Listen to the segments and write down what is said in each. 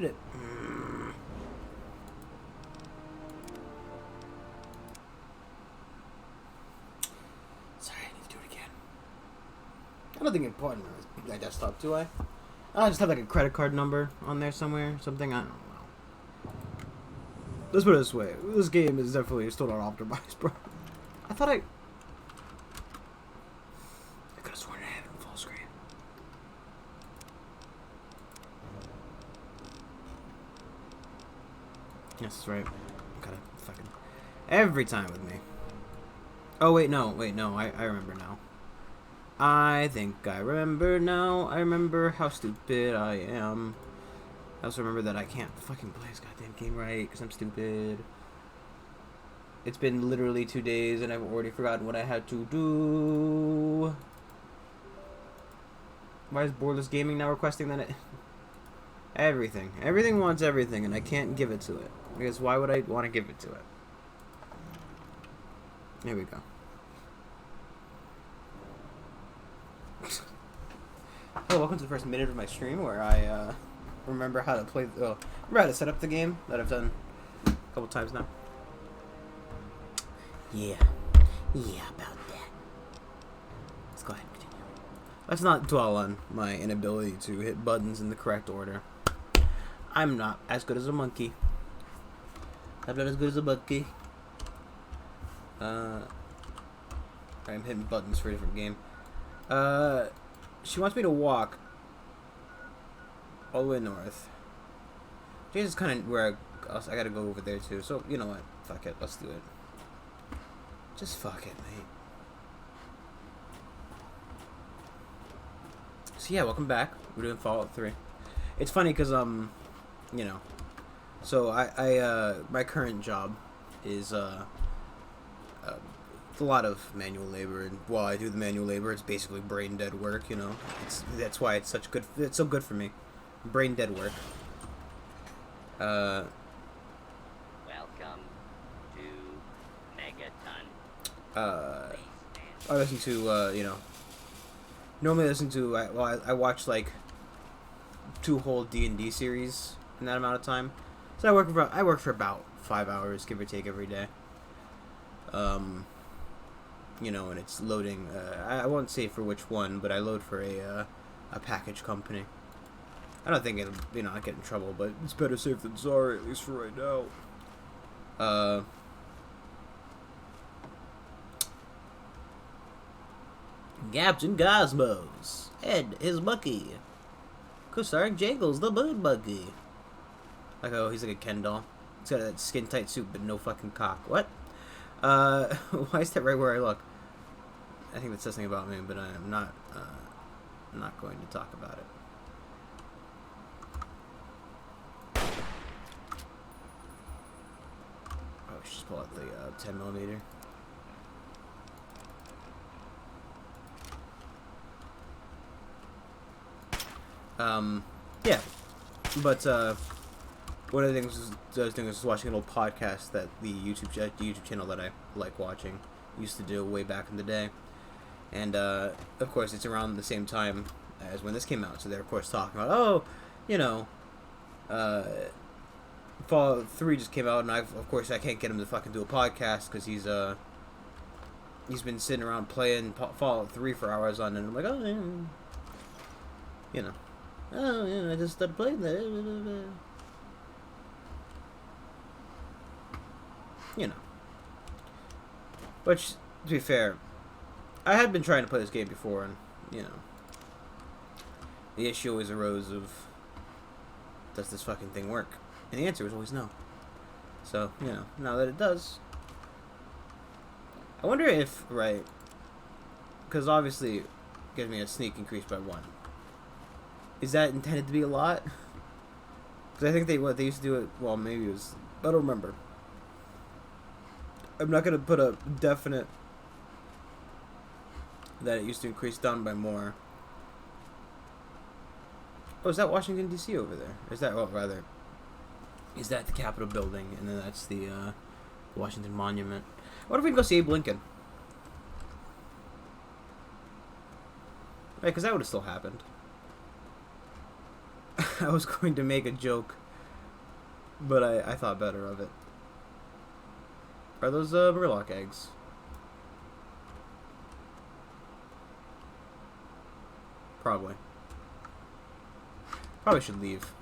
did it. Sorry, I need to do it again. I don't think it's important on my desktop, do I? I just have like a credit card number on there somewhere, something, I don't know. Let's put it this way. This game is definitely still not optimized, bro. I thought I could have sworn I had it in full screen. Yes, that's right. Gotta fucking... Every time with me. Oh, wait, no. I remember now. I think I remember now. I remember how stupid I am. I also remember that I can't fucking play this goddamn game right because I'm stupid. It's been literally 2 days and I've already forgotten what I had to do. Why is Boardless Gaming now requesting that it... Everything. Everything wants everything and I can't give it to it. Because why would I want to give it to it? Here we go. Hello, welcome to the first minute of my stream where I remember how to play. Remember how to set up the game that I've done a couple times now. Yeah, about that. Let's go ahead and continue. Let's not dwell on my inability to hit buttons in the correct order. I'm not as good as a monkey. I'm not as good as a monkey. I'm hitting buttons for a different game. She wants me to walk all the way north. This is kind of where I gotta go over there too. So, you know what? Fuck it. Let's do it. Just fuck it, mate. So yeah, welcome back. We're doing Fallout 3. It's funny because, you know. So I my current job is, a lot of manual labor, and while I do the manual labor, it's basically brain dead work. You know, that's why it's such good. It's so good for me, brain dead work. Welcome to Megaton. I listen to you know. Normally, I listen to I watch like 2 whole D&D series in that amount of time. So I work for about 5 hours, give or take, every day. You know, and it's loading. I won't say for which one, but I load for a package company. I don't think it'll, you know, I get in trouble, but it's better safe than sorry, at least for right now. Captain Cosmos, Ed, his monkey, co-starring Jangles, the moon monkey. Like, oh, he's like a Ken doll. He's got that skin tight suit, but no fucking cock. What? Why is that right where I look? I think that says something about me, but I'm not going to talk about it. Oh, I should just pull out the 10mm. Yeah, but one of the things I was doing was watching an old podcast that the YouTube channel that I like watching used to do way back in the day, and of course it's around the same time as when this came out, so they're of course talking about, oh, you know, Fallout 3 just came out, and of course I can't get him to fucking do a podcast because he's been sitting around playing Fallout 3 for hours on, and I'm like, oh, yeah. You know, oh yeah, I just started playing that. You know. Which, to be fair, I had been trying to play this game before, and, you know, the issue always arose of, does this fucking thing work? And the answer was always no. So, you know, now that it does, I wonder if, right, because obviously it gives me a sneak increase by 1. Is that intended to be a lot? Because I think they used to do it, well, maybe it was, I don't remember. I'm not going to put a definite that it used to increase down by more. Oh, is that Washington, D.C. over there? Is that, well, rather, is that the Capitol building, and then that's the Washington Monument. What if we can go see Abe Lincoln? Right, because that would have still happened. I was going to make a joke But I thought better of it. Are those Murloc eggs? Probably. Probably should leave.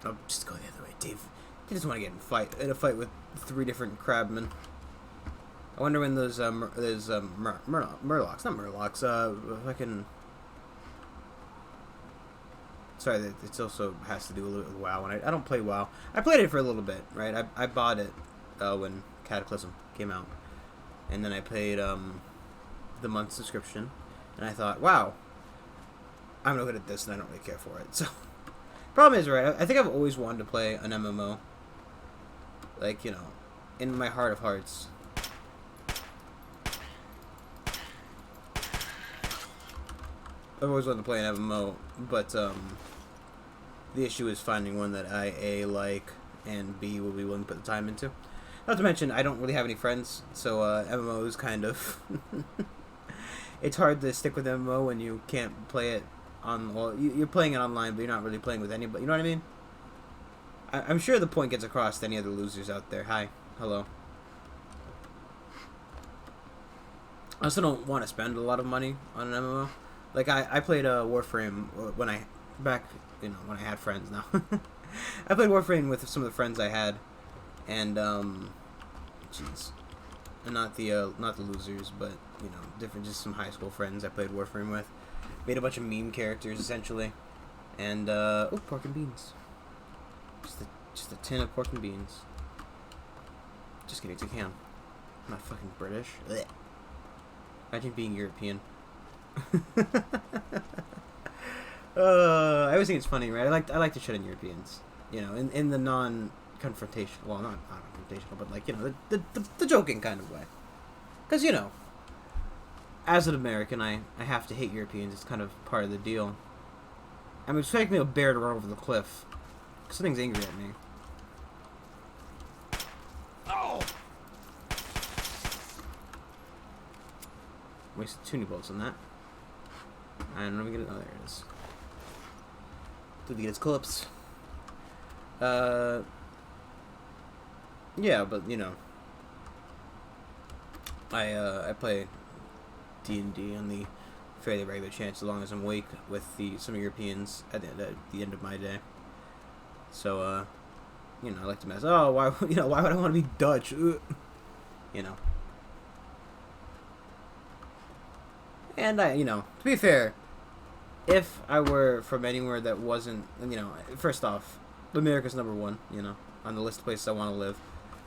I'll just go the other way. Dave doesn't want to get in a fight with 3 different crabmen. I wonder when those Murlocs, not Murlocs, fucking. Sorry, it also has to do a little bit with WoW. And I don't play WoW. I played it for a little bit, right? I bought it when Cataclysm came out, and then I paid the month subscription, and I thought, wow, I'm no good at this, and I don't really care for it. So, problem is, right? I think I've always wanted to play an MMO. Like, you know, in my heart of hearts. I've always wanted to play an MMO, but the issue is finding one that I A like and B will be willing to put the time into. Not to mention, I don't really have any friends, so MMO is kind of it's hard to stick with MMO when you can't play it on. Well, you're playing it online, but you're not really playing with anybody. You know what I mean? I'm sure the point gets across to any other losers out there. Hi, hello. I also don't want to spend a lot of money on an MMO. Like, I played Warframe when I had friends now. I played Warframe with some of the friends I had, and jeez, and not the losers, but you know, just some high school friends I played Warframe with. Made a bunch of meme characters essentially, and oh, pork and beans. Just a tin of pork and beans. Just kidding, it's a can. I'm not fucking British. Ugh. Imagine being European. I always think it's funny, right? I like to shit on Europeans, you know, in the non-confrontational, well, not confrontational, but like, you know, the joking kind of way. Because, you know, as an American, I have to hate Europeans. It's kind of part of the deal. I'm expecting a bear to run over the cliff. Something's angry at me. Oh! Wasted 2 new bolts on that. I don't know if we get it. Oh, there it is. Did we get its clips? Yeah, but you know, I play D&D on the fairly regular chance, as long as I'm awake with some Europeans at the end of my day. So, you know, I like to mess. Oh, why would I want to be Dutch? Ugh. You know. And you know, to be fair, if I were from anywhere that wasn't, you know, first off, America's #1, you know, on the list of places I want to live.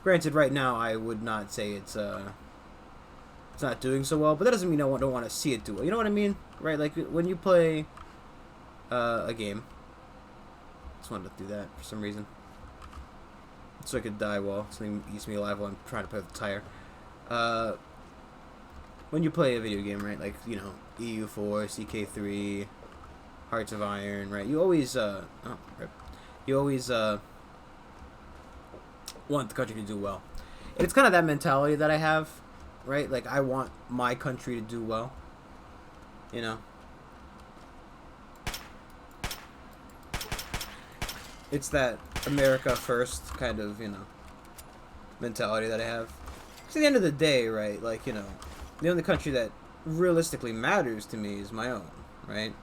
Granted, right now I would not say it's not doing so well, but that doesn't mean I don't want to see it do well. You know what I mean, right? Like when you play a game. Just wanted to do that for some reason, so I could die while something eats me alive while I'm trying to play with the tire. When you play a video game, right, like, you know, EU4, CK3, Hearts of Iron, right, you always, want the country to do well. And it's kind of that mentality that I have, right, like, I want my country to do well, you know. It's that America first kind of, you know, mentality that I have. Because at the end of the day, right, like, you know, the only country that realistically matters to me is my own, right?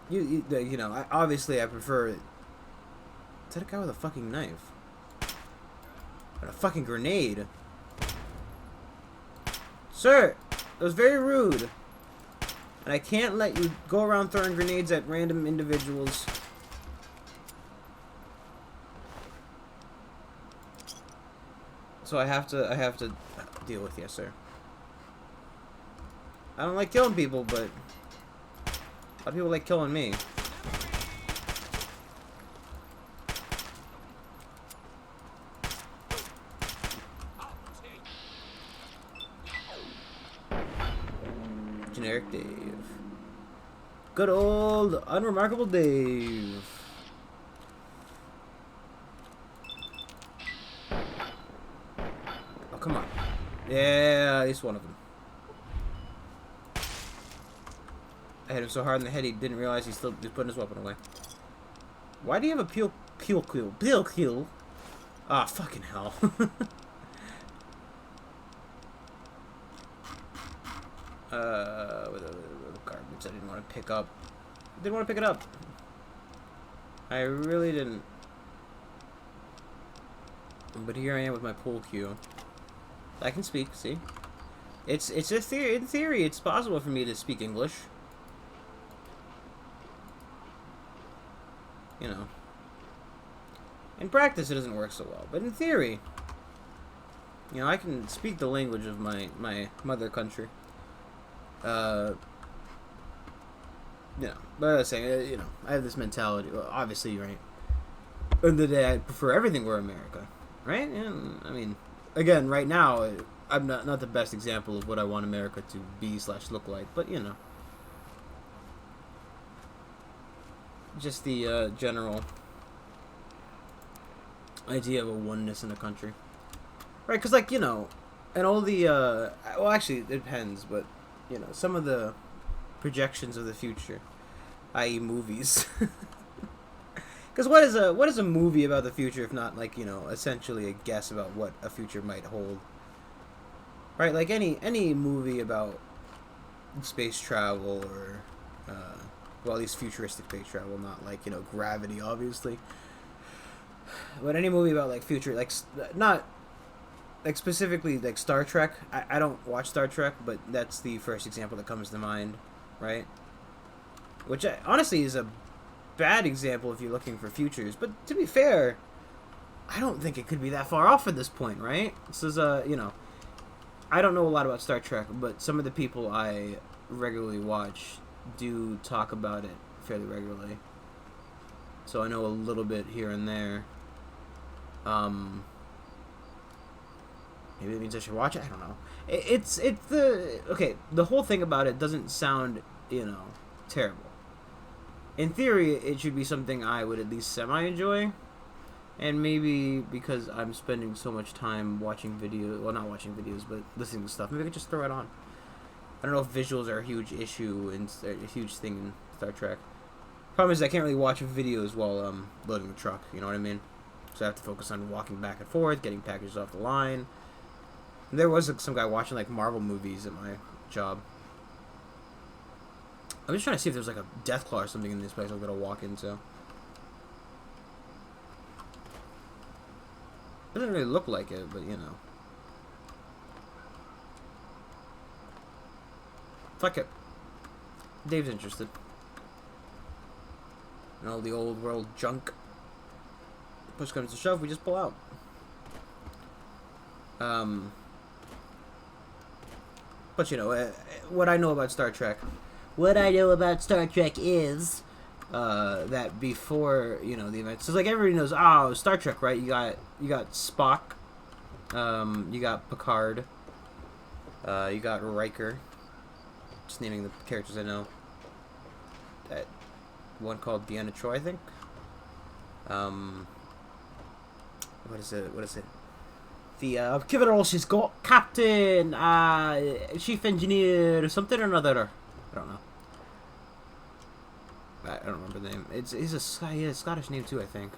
You know, obviously I prefer... Is that a guy with a fucking knife? And a fucking grenade? Sir! That was very rude. And I can't let you go around throwing grenades at random individuals. So I have to deal with you, sir. I don't like killing people, but a lot of people like killing me. Generic Dave. Good old unremarkable Dave. Oh, come on. Yeah, at least one of them. I hit him so hard in the head he didn't realize he's putting his weapon away. Why do you have a peel? Ah, fucking hell. With garbage I didn't want to pick up. Didn't want to pick it up. I really didn't. But here I am with my pool cue. I can speak, see? It's a theory. In theory, it's possible for me to speak English. You know. In practice, it doesn't work so well. But in theory, you know, I can speak the language of my mother country. You know, but I was saying, you know, I have this mentality. Well, obviously, right? At the end of the day, I prefer everything were America, right? And I mean, again, right now, I'm not the best example of what I want America to be / look like, but you know, just the general idea of a oneness in a country, right? Because, like, you know, and all the well, actually, it depends, but you know, some of the projections of the future, i.e., movies. Because what is a movie about the future if not, like, you know, essentially a guess about what a future might hold, right? Like any movie about space travel or well, at least futuristic space travel, not like, you know, Gravity, obviously. But any movie about like future, like not like specifically like Star Trek. I don't watch Star Trek, but that's the first example that comes to mind, right? Which honestly is a bad example if you're looking for futures. But to be fair, I don't think it could be that far off at this point, right? This is you know, I don't know a lot about Star Trek, but some of the people I regularly watch do talk about it fairly regularly. So I know a little bit here and there. Maybe it means I should watch it. I don't know. It's the okay. The whole thing about it doesn't sound, you know, terrible. In theory, it should be something I would at least semi-enjoy. And maybe because I'm spending so much time watching videos, well, not watching videos, but listening to stuff, maybe I could just throw it on. I don't know if visuals are a huge issue and a huge thing in Star Trek. Problem is I can't really watch videos while loading the truck, you know what I mean? So I have to focus on walking back and forth, getting packages off the line. And there was some guy watching like Marvel movies at my job. I'm just trying to see if there's like a Deathclaw or something in this place I'm gonna walk into. Doesn't really look like it, but you know. Fuck it. Dave's interested. And all the old world junk. Push comes to shove, we just pull out. But you know, what I know about Star Trek. What I know about Star Trek is that before, you know, the events, so like everybody knows, oh, Star Trek, right? You got Spock, you got Picard, you got Riker. Just naming the characters I know. That one called Deanna Troi, I think. What is it? The give it all she's got, Captain, Chief Engineer, something or another. I don't know. I don't remember the name. He's a Scottish name too, I think.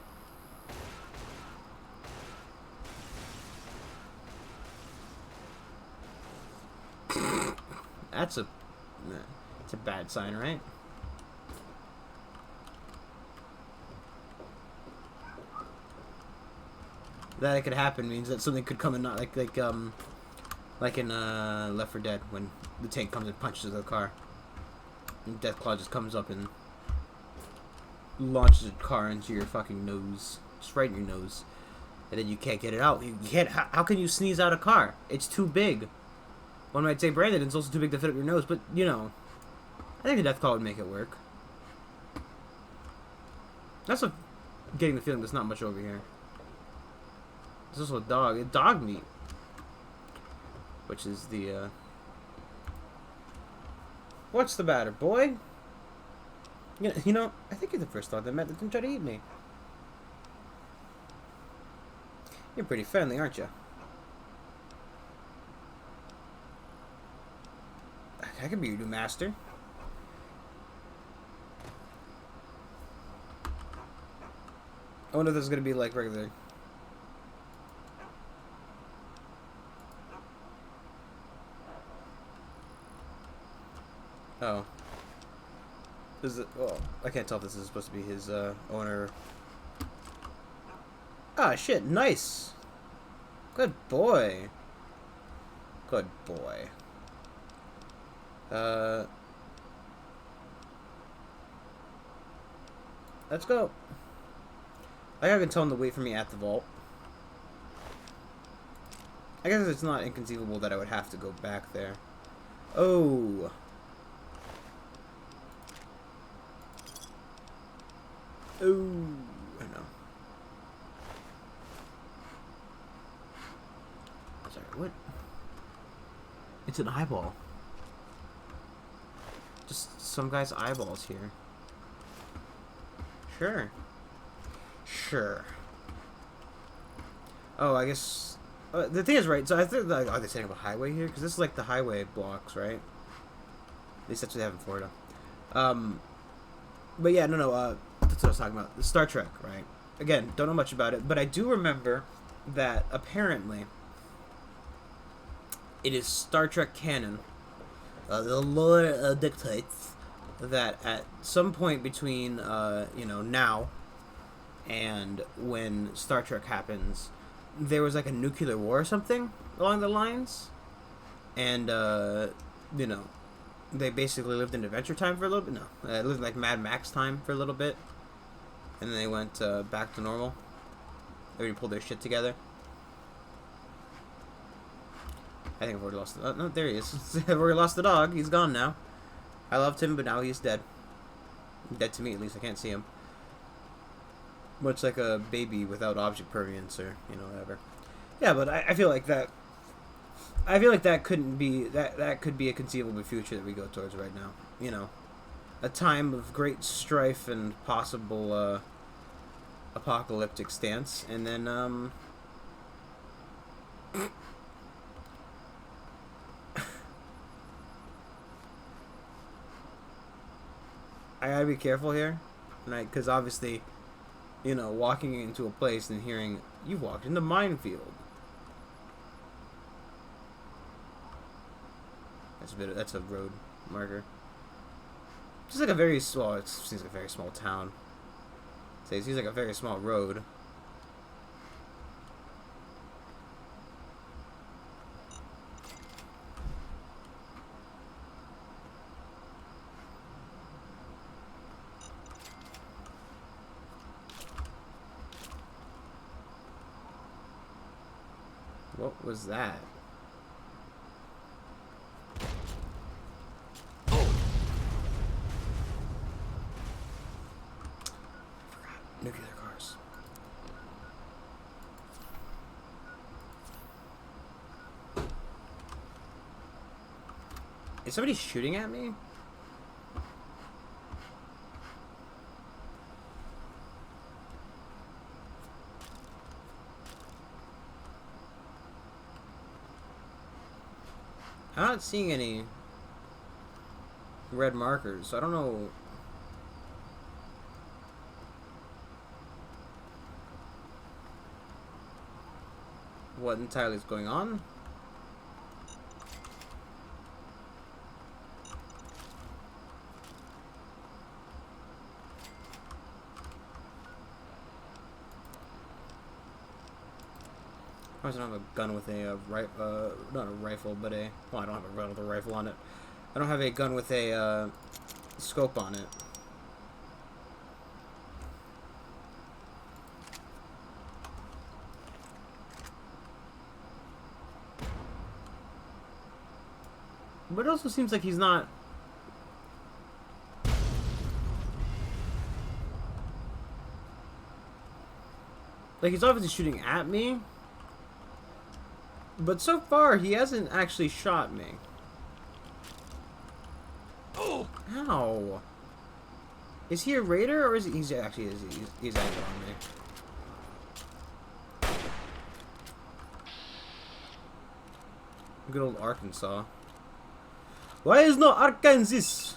It's a bad sign, right? That it could happen means that something could come and not like in Left 4 Dead when the tank comes and punches the car. And Deathclaw just comes up and launches a car into your fucking nose, just right in your nose, and then you can't get it out. You can't. How can you sneeze out a car? It's too big. One might say, Brandon, it's also too big to fit up your nose, but you know, I think the Deathclaw would make it work. That's what getting the feeling there's not much over here. There's also a dog. Dog meat. Which is the, What's the matter, boy? You know, I think you're the first dog that met that didn't try to eat me. You're pretty friendly, aren't you? I could be your new master. I wonder if this is gonna be like regular. Oh. Is it? Well, I can't tell if this is supposed to be his owner. Ah, shit! Nice. Good boy. Good boy. Let's go. I can tell him to wait for me at the vault. I guess it's not inconceivable that I would have to go back there. Oh. Oh. I know. Sorry, what? It's an eyeball. Just some guy's eyeballs here. Sure. Sure. Oh, I guess... the thing is, right, so I think, like, are they setting up a highway here? Because this is like the highway blocks, right? At least that's what they have in Florida. But yeah, no, that's what I was talking about. The Star Trek, right? Again, don't know much about it, but I do remember that apparently it is Star Trek canon. The lore dictates that at some point between, you know, now and when Star Trek happens, there was like a nuclear war or something along the lines, and you know, they basically lived in Adventure Time for a little bit. No, lived like Mad Max time for a little bit, and then they went back to normal. Everybody pulled their shit together. I think I've already lost the... no, there he is. I've already lost the dog. He's gone now. I loved him, but now he's dead. Dead to me, at least. I can't see him. Much like a baby without object permanence or, you know, whatever. Yeah, but I feel like that... I feel like that couldn't be... That could be a conceivable future that we go towards right now. You know. A time of great strife and possible, apocalyptic stance. And then, I gotta be careful here, right? Because obviously, you know, walking into a place and hearing, you walked in the minefield. That's a road marker. Just like a very small, it seems like a very small town. So it seems like a very small road. What was that? Nuclear cars. Is somebody shooting at me? I'm not seeing any red markers, so I don't know. What entirely is going on? I don't have a gun with a not a rifle, but a... Well, I don't have a gun with a rifle on it. I don't have a gun with a scope on it. But it also seems like he's not... Like, he's obviously shooting at me. But so far, he hasn't actually shot me. Oh! Ow! Is he a raider, or is he... He's actually... He's angry on me. Good old Arkansas. Why is no Arkansas?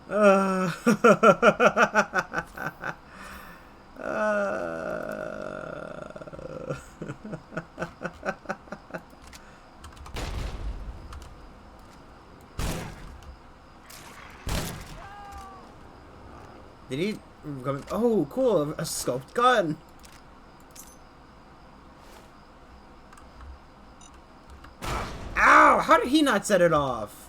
Uh, Did he come? Oh, cool! A scoped gun. Ow! How did he not set it off?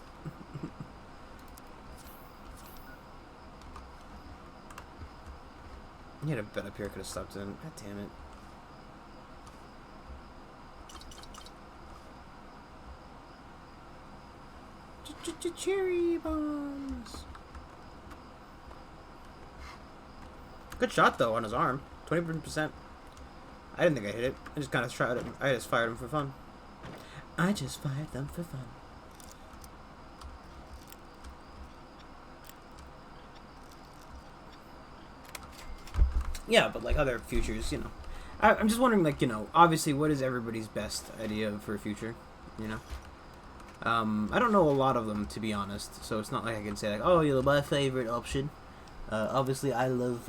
He had a bed up here. Could have stopped him. God damn it! Cherry bombs. Good shot though on his arm. 20%. I didn't think I hit it. I just kind of tried it. I just fired him for fun. I just fired them for fun. Yeah, but like other futures, you know. I'm just wondering, like, you know, obviously, what is everybody's best idea for a future, you know? I don't know a lot of them, to be honest, so it's not like I can say, like, oh, you're my favorite option. Obviously, I love,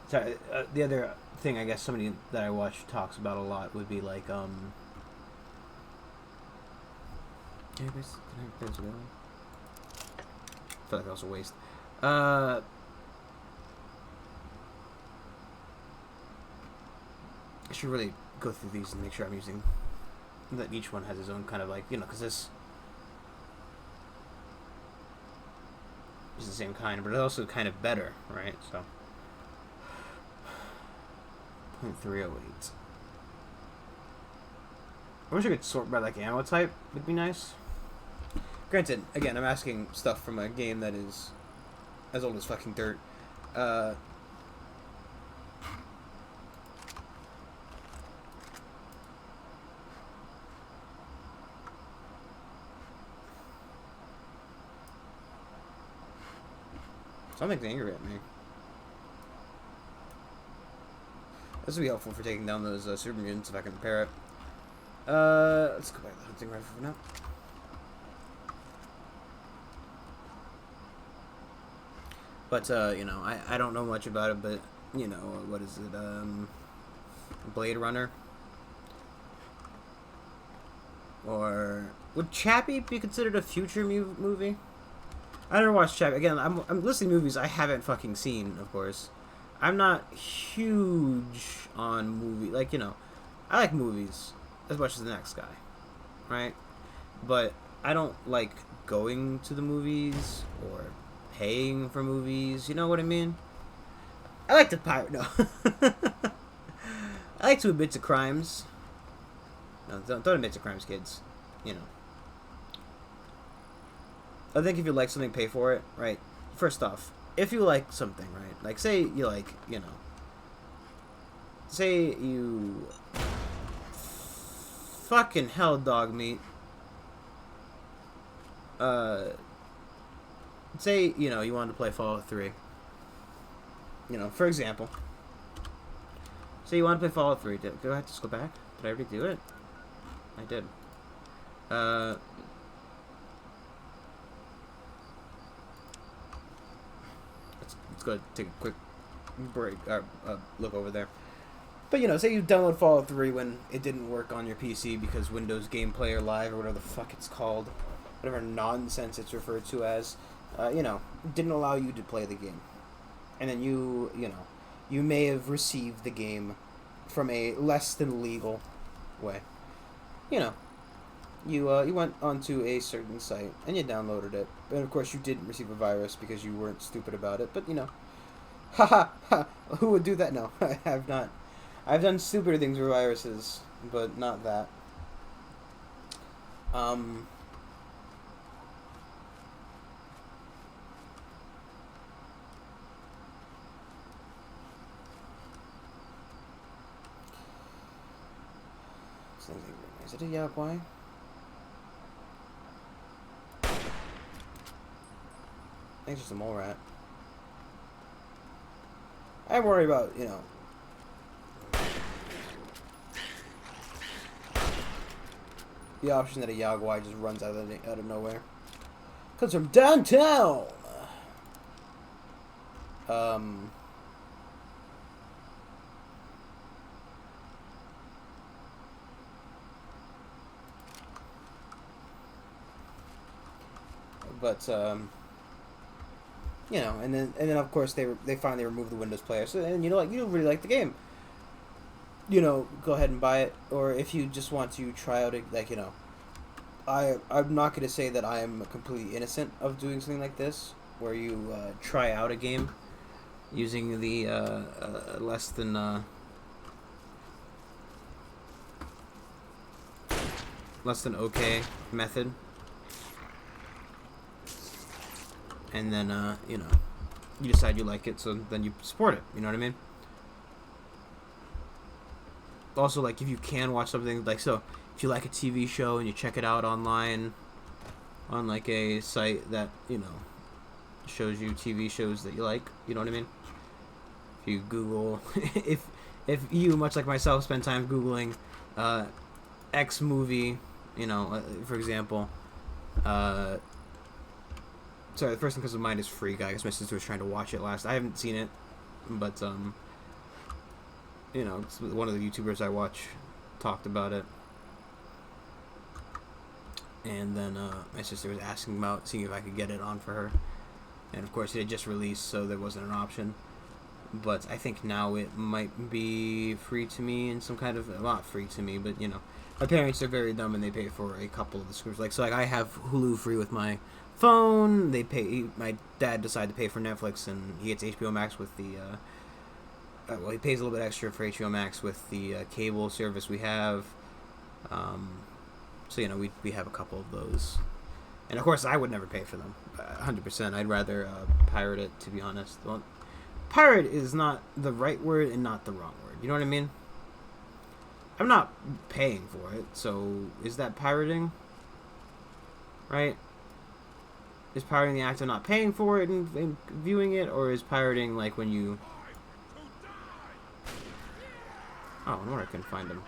sorry, the other thing, I guess, somebody that I watch talks about a lot would be, like, can I play this again? I feel like that was a waste. I should really go through these and make sure I'm using that each one has its own kind of, like, you know, because this is the same kind, but it's also kind of better, right? So 0.308. I wish I could sort by, like, ammo type. Would be nice. Granted, again, I'm asking stuff from a game that is as old as fucking dirt. Something's angry at me. This would be helpful for taking down those super mutants if I can repair it. Let's go back to the hunting rifle for now. But, you know, I don't know much about it, but, you know, what is it, Blade Runner? Or, would Chappie be considered a future movie? I never watched Chappie. Again, I'm listing movies I haven't fucking seen, of course. I'm not huge on movie, like, you know, I like movies as much as the next guy, right? But I don't like going to the movies or paying for movies, you know what I mean? I like to pirate, no. I like to admit to crimes. No, don't admit to crimes, kids. You know. I think if you like something, pay for it, right? First off, if you like something, right? Like, say you like, you know, say you fucking hell dog meat. Say, you know, you wanted to play Fallout 3. You know, for example. Say you want to play Fallout 3. Do I have to go back? Did I already do it? I did. Let's go take a quick break, look over there. But, you know, say you download Fallout 3 when it didn't work on your PC because Windows Game Player Live, or whatever the fuck it's called, whatever nonsense it's referred to as, you know, didn't allow you to play the game. And then you know, you may have received the game from a less than legal way. You know, you went onto a certain site and you downloaded it. And of course you didn't receive a virus because you weren't stupid about it, but you know, haha, ha, who would do that? No, I have not. I've done stupider things with viruses, but not that. Is it a Yaguai? I think it's just a mole rat. I worry about, you know, the option that a Yaguai just runs out of nowhere. Comes from downtown. Um. But you know, and then of course they finally removed the Windows Player. So and you know, like you really like the game, you know, go ahead and buy it. Or if you just want to try out, like you know, I'm not gonna say that I am completely innocent of doing something like this, where you try out a game using the less than okay method, and then you know, you decide you like it, so then you support it. You know what I mean? Also, like if you can watch something like so, if you like a TV show and you check it out online on like a site that you know shows you TV shows that you like, you know what I mean? If you Google, if you much like myself spend time googling X movie, you know, for example, sorry, the first thing that comes to mind is Free Guy. I guess my sister was trying to watch it last. I haven't seen it, but you know, it's one of the YouTubers I watch talked about it, and then my sister was asking about seeing if I could get it on for her, and of course it had just released, so there wasn't an option. But I think now it might be free to me in some kind of, not free to me, but you know, my parents are very dumb and they pay for a couple of the subscriptions. Like so, like I have Hulu free with my phone. They pay. My dad decided to pay for Netflix, and he gets HBO Max with the. Well, he pays a little bit extra for HBO Max with the cable service we have. So you know, we have a couple of those, and of course I would never pay for them, 100%. I'd rather pirate it, to be honest. Well, pirate is not the right word and not the wrong word. You know what I mean? I'm not paying for it, so is that pirating? Right? Is pirating the act of not paying for it and viewing it, or is pirating like when you... Oh, no wonder I couldn't find him.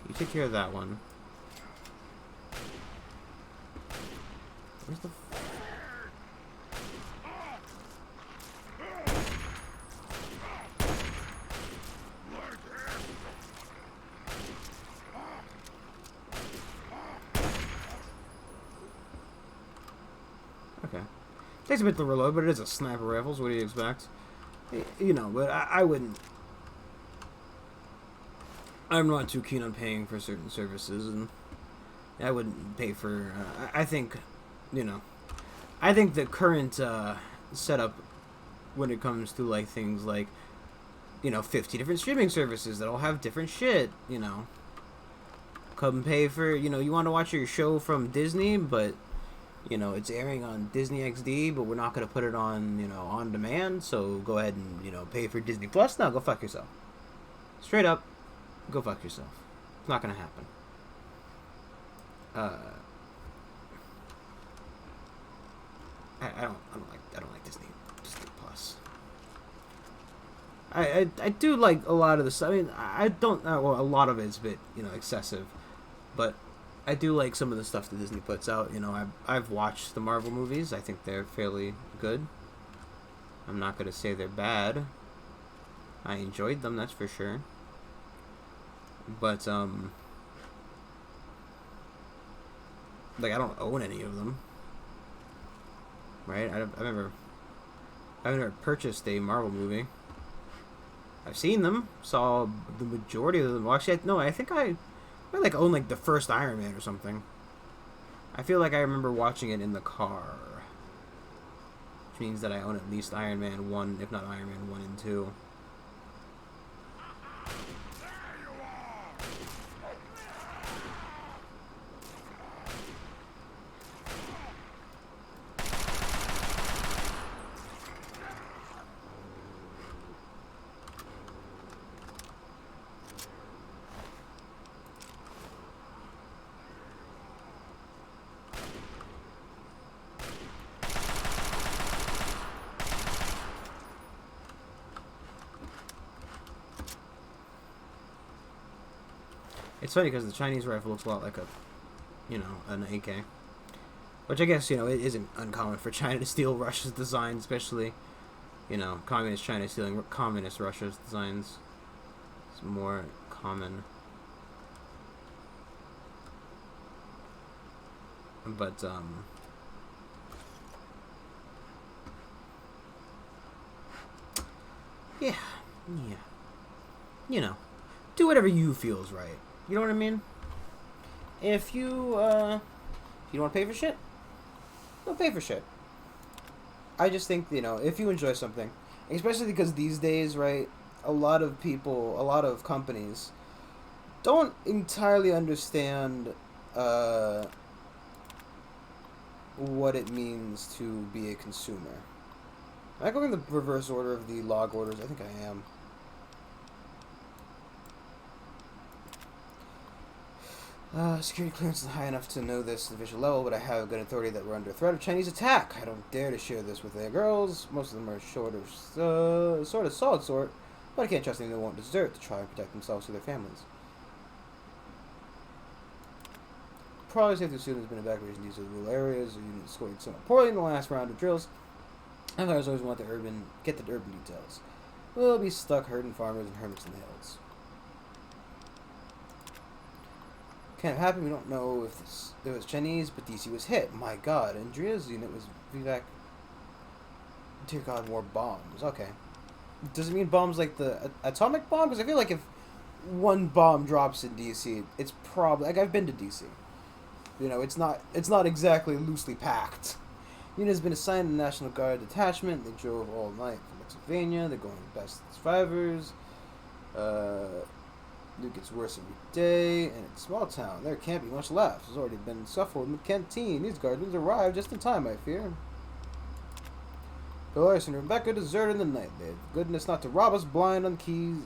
You take care of that one. Where's the... Okay. Takes a bit to reload, but it is a sniper rifle, so what do you expect? You know, but I wouldn't... I'm not too keen on paying for certain services, and I wouldn't pay for... I think, you know... I think the current setup when it comes to, like, things like, you know, 50 different streaming services that all have different shit, you know. Come pay for, you know, you want to watch your show from Disney, but... You know, it's airing on Disney XD, but we're not going to put it on, you know, on demand, so go ahead and, you know, pay for Disney Plus. No, go fuck yourself. Straight up, go fuck yourself. It's not going to happen. I don't like Disney Plus. I do like a lot of the stuff. I mean, I don't, well, a lot of it's a bit, you know, excessive, but I do like some of the stuff that Disney puts out. You know, I've watched the Marvel movies. I think they're fairly good. I'm not going to say they're bad. I enjoyed them, that's for sure. But, like, I don't own any of them. Right? I've never purchased a Marvel movie. I've seen them. Saw the majority of them. Well, actually, no, I think I like own like the first Iron Man or something. I feel like I remember watching it in the car, which means that I own at least Iron Man 1, if not Iron Man 1 and 2. It's funny because the Chinese rifle looks a lot like an AK. Which I guess, it isn't uncommon for China to steal Russia's design, especially, communist China stealing communist Russia's designs. It's more common. But, yeah. Do whatever you feels right. You know what I mean? If you don't want to pay for shit, don't pay for shit. I just think, if you enjoy something, especially because these days, right, a lot of people, a lot of companies don't entirely understand what it means to be a consumer. Am I going in the reverse order of the log orders? I think I am. Security clearance is high enough to know this at the official level, but I have good authority that we're under threat of Chinese attack. I don't dare to share this with their girls. Most of them are sort of solid sort, but I can't trust anyone who won't desert to try and protect themselves or their families. Probably safe to assume there's been evacuation due to the rural areas, or units scored somewhat poorly in the last round of drills. Empires always want get the urban details. We'll be stuck herding farmers and hermits in the hills. Can't have happened. We don't know if it was Chinese, but DC was hit. My God, Andrea's unit was evac. Dear God, more bombs. Okay. Does it mean bombs like the atomic bomb? Because I feel like if one bomb drops in DC, it's probably I've been to DC. It's not exactly loosely packed. Unit has been assigned to the National Guard detachment. They drove all night from Pennsylvania. They're going to best survivors. It gets worse every day, and it's a small town. There can't be much left. There's already been scuffle in the canteen. These guardsmen arrived just in time, I fear. Dolores and Rebecca deserted in the night. They had the goodness not to rob us blind on keys.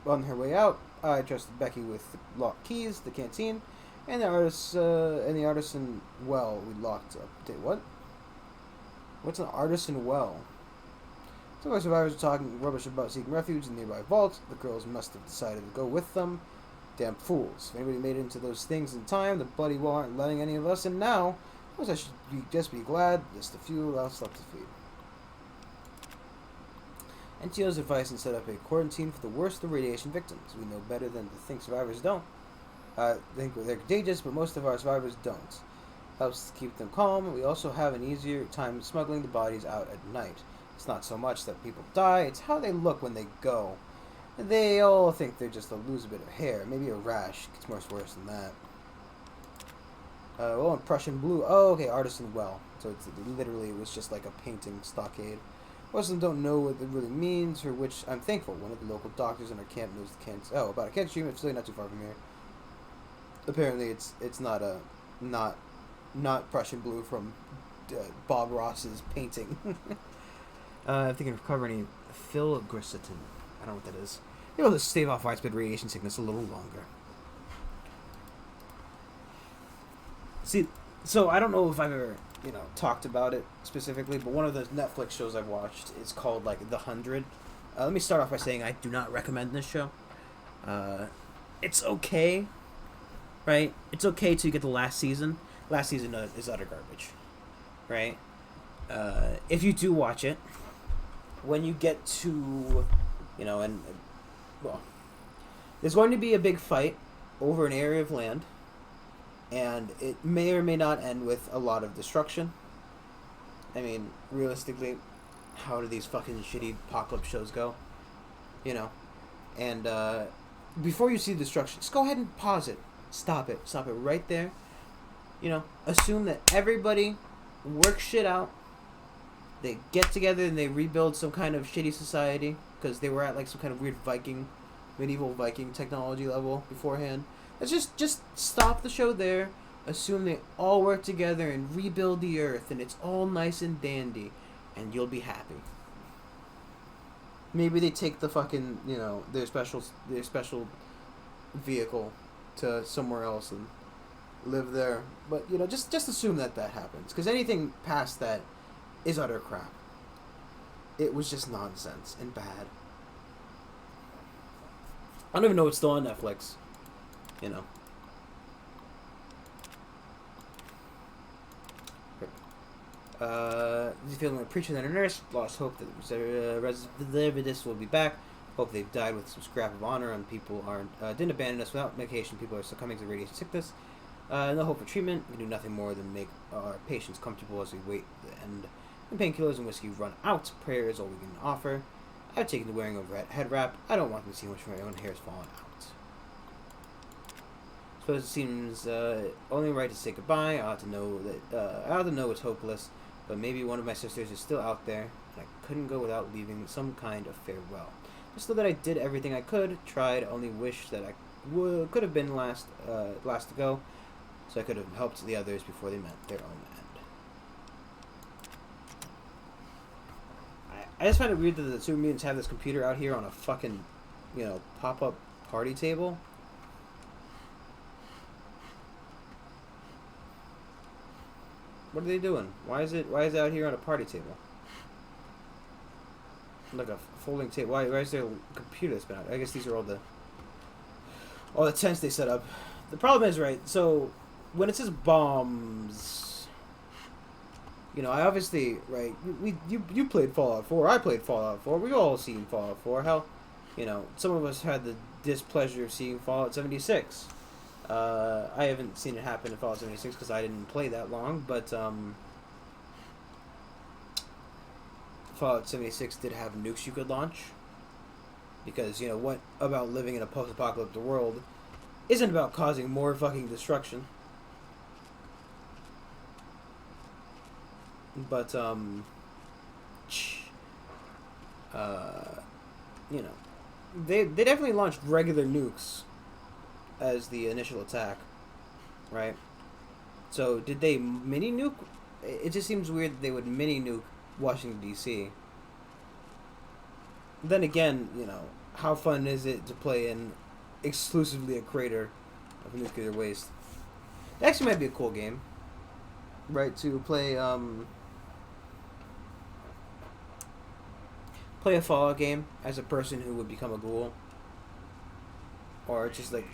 On her way out, I trusted Becky with the locked keys, the canteen, and the artisan well we locked up. What? What's an artisan well? Some of our survivors are talking rubbish about seeking refuge in nearby vaults. The girls must have decided to go with them. Damn fools. If anybody made it into those things in time, the bloody well aren't letting any of us in now. I guess I should just be glad. Just a few left to feed. NTO's advice and set up a quarantine for the worst of radiation victims. We know better than to think survivors don't. I think they're contagious, but most of our survivors don't. Helps keep them calm. We also have an easier time smuggling the bodies out at night. It's not so much that people die, it's how they look when they go. They all think they're just to lose a bit of hair, maybe a rash. It's much worse than that. Well, in Prussian blue. Oh, okay, artisan well. So it's literally, it was just like a painting stockade. Most of them don't know what it really means, for which I'm thankful. One of the local doctors in our camp knows the cancer. Oh, about a cancer treatment facility not too far from here. Apparently, it's not Prussian blue from Bob Ross's painting. I'm thinking of covering filgrastim. I don't know what that is. Able to stave off widespread radiation sickness a little longer. See, so I don't know if I've ever, talked about it specifically, but one of the Netflix shows I've watched is called, The 100. Let me start off by saying I do not recommend this show. It's okay, right? It's okay till you get the last season. Last season is utter garbage, right? If you do watch it, when you get to, there's going to be a big fight over an area of land, and it may or may not end with a lot of destruction. I mean, realistically, how do these fucking shitty apocalypse shows go? And before you see the destruction, just go ahead and pause it. Stop it right there. Assume that everybody works shit out. They get together and they rebuild some kind of shitty society because they were at some kind of weird medieval Viking technology level beforehand. Let's just stop the show there. Assume they all work together and rebuild the earth and it's all nice and dandy, and you'll be happy. Maybe they take the fucking their special vehicle to somewhere else and live there, but just assume that happens, because anything past that is utter crap. It was just nonsense and bad. I don't even know it's still on Netflix. You know. Feeling like preacher than a nurse, lost hope that this will be back. Hope they've died with some scrap of honor and people aren't didn't abandon us without medication. People are succumbing to radiation sickness. No hope for treatment. We can do nothing more than make our patients comfortable as we wait the end. When painkillers and whiskey run out, prayer is all we can offer. I've taken to wearing a head wrap. I don't want them to see much of my own hair is falling out. Suppose it seems only right to say goodbye. I ought to know that I ought to know it's hopeless, but maybe one of my sisters is still out there, and I couldn't go without leaving some kind of farewell. Just know that I did everything I could, tried, only wish that I could have been last to go, so I could have helped the others before they met their own end. I just find it weird that the super mutants have this computer out here on a fucking, pop-up party table. What are they doing? Why is it out here on a party table? Like a folding table. Why is there a computer that's been out? I guess these are all the tents they set up. The problem is, right, so when it says bombs, I obviously, right, you played Fallout 4, I played Fallout 4, we've all seen Fallout 4. Hell, some of us had the displeasure of seeing Fallout 76. I haven't seen it happen in Fallout 76 because I didn't play that long, but Fallout 76 did have nukes you could launch. Because, what about living in a post-apocalyptic world isn't about causing more fucking destruction. But, they definitely launched regular nukes as the initial attack, right? So did they mini nuke? It just seems weird that they would mini nuke Washington D.C. Then again, how fun is it to play in exclusively a crater of nuclear waste? It actually might be a cool game, right? To play play a Fallout game as a person who would become a ghoul, or just like.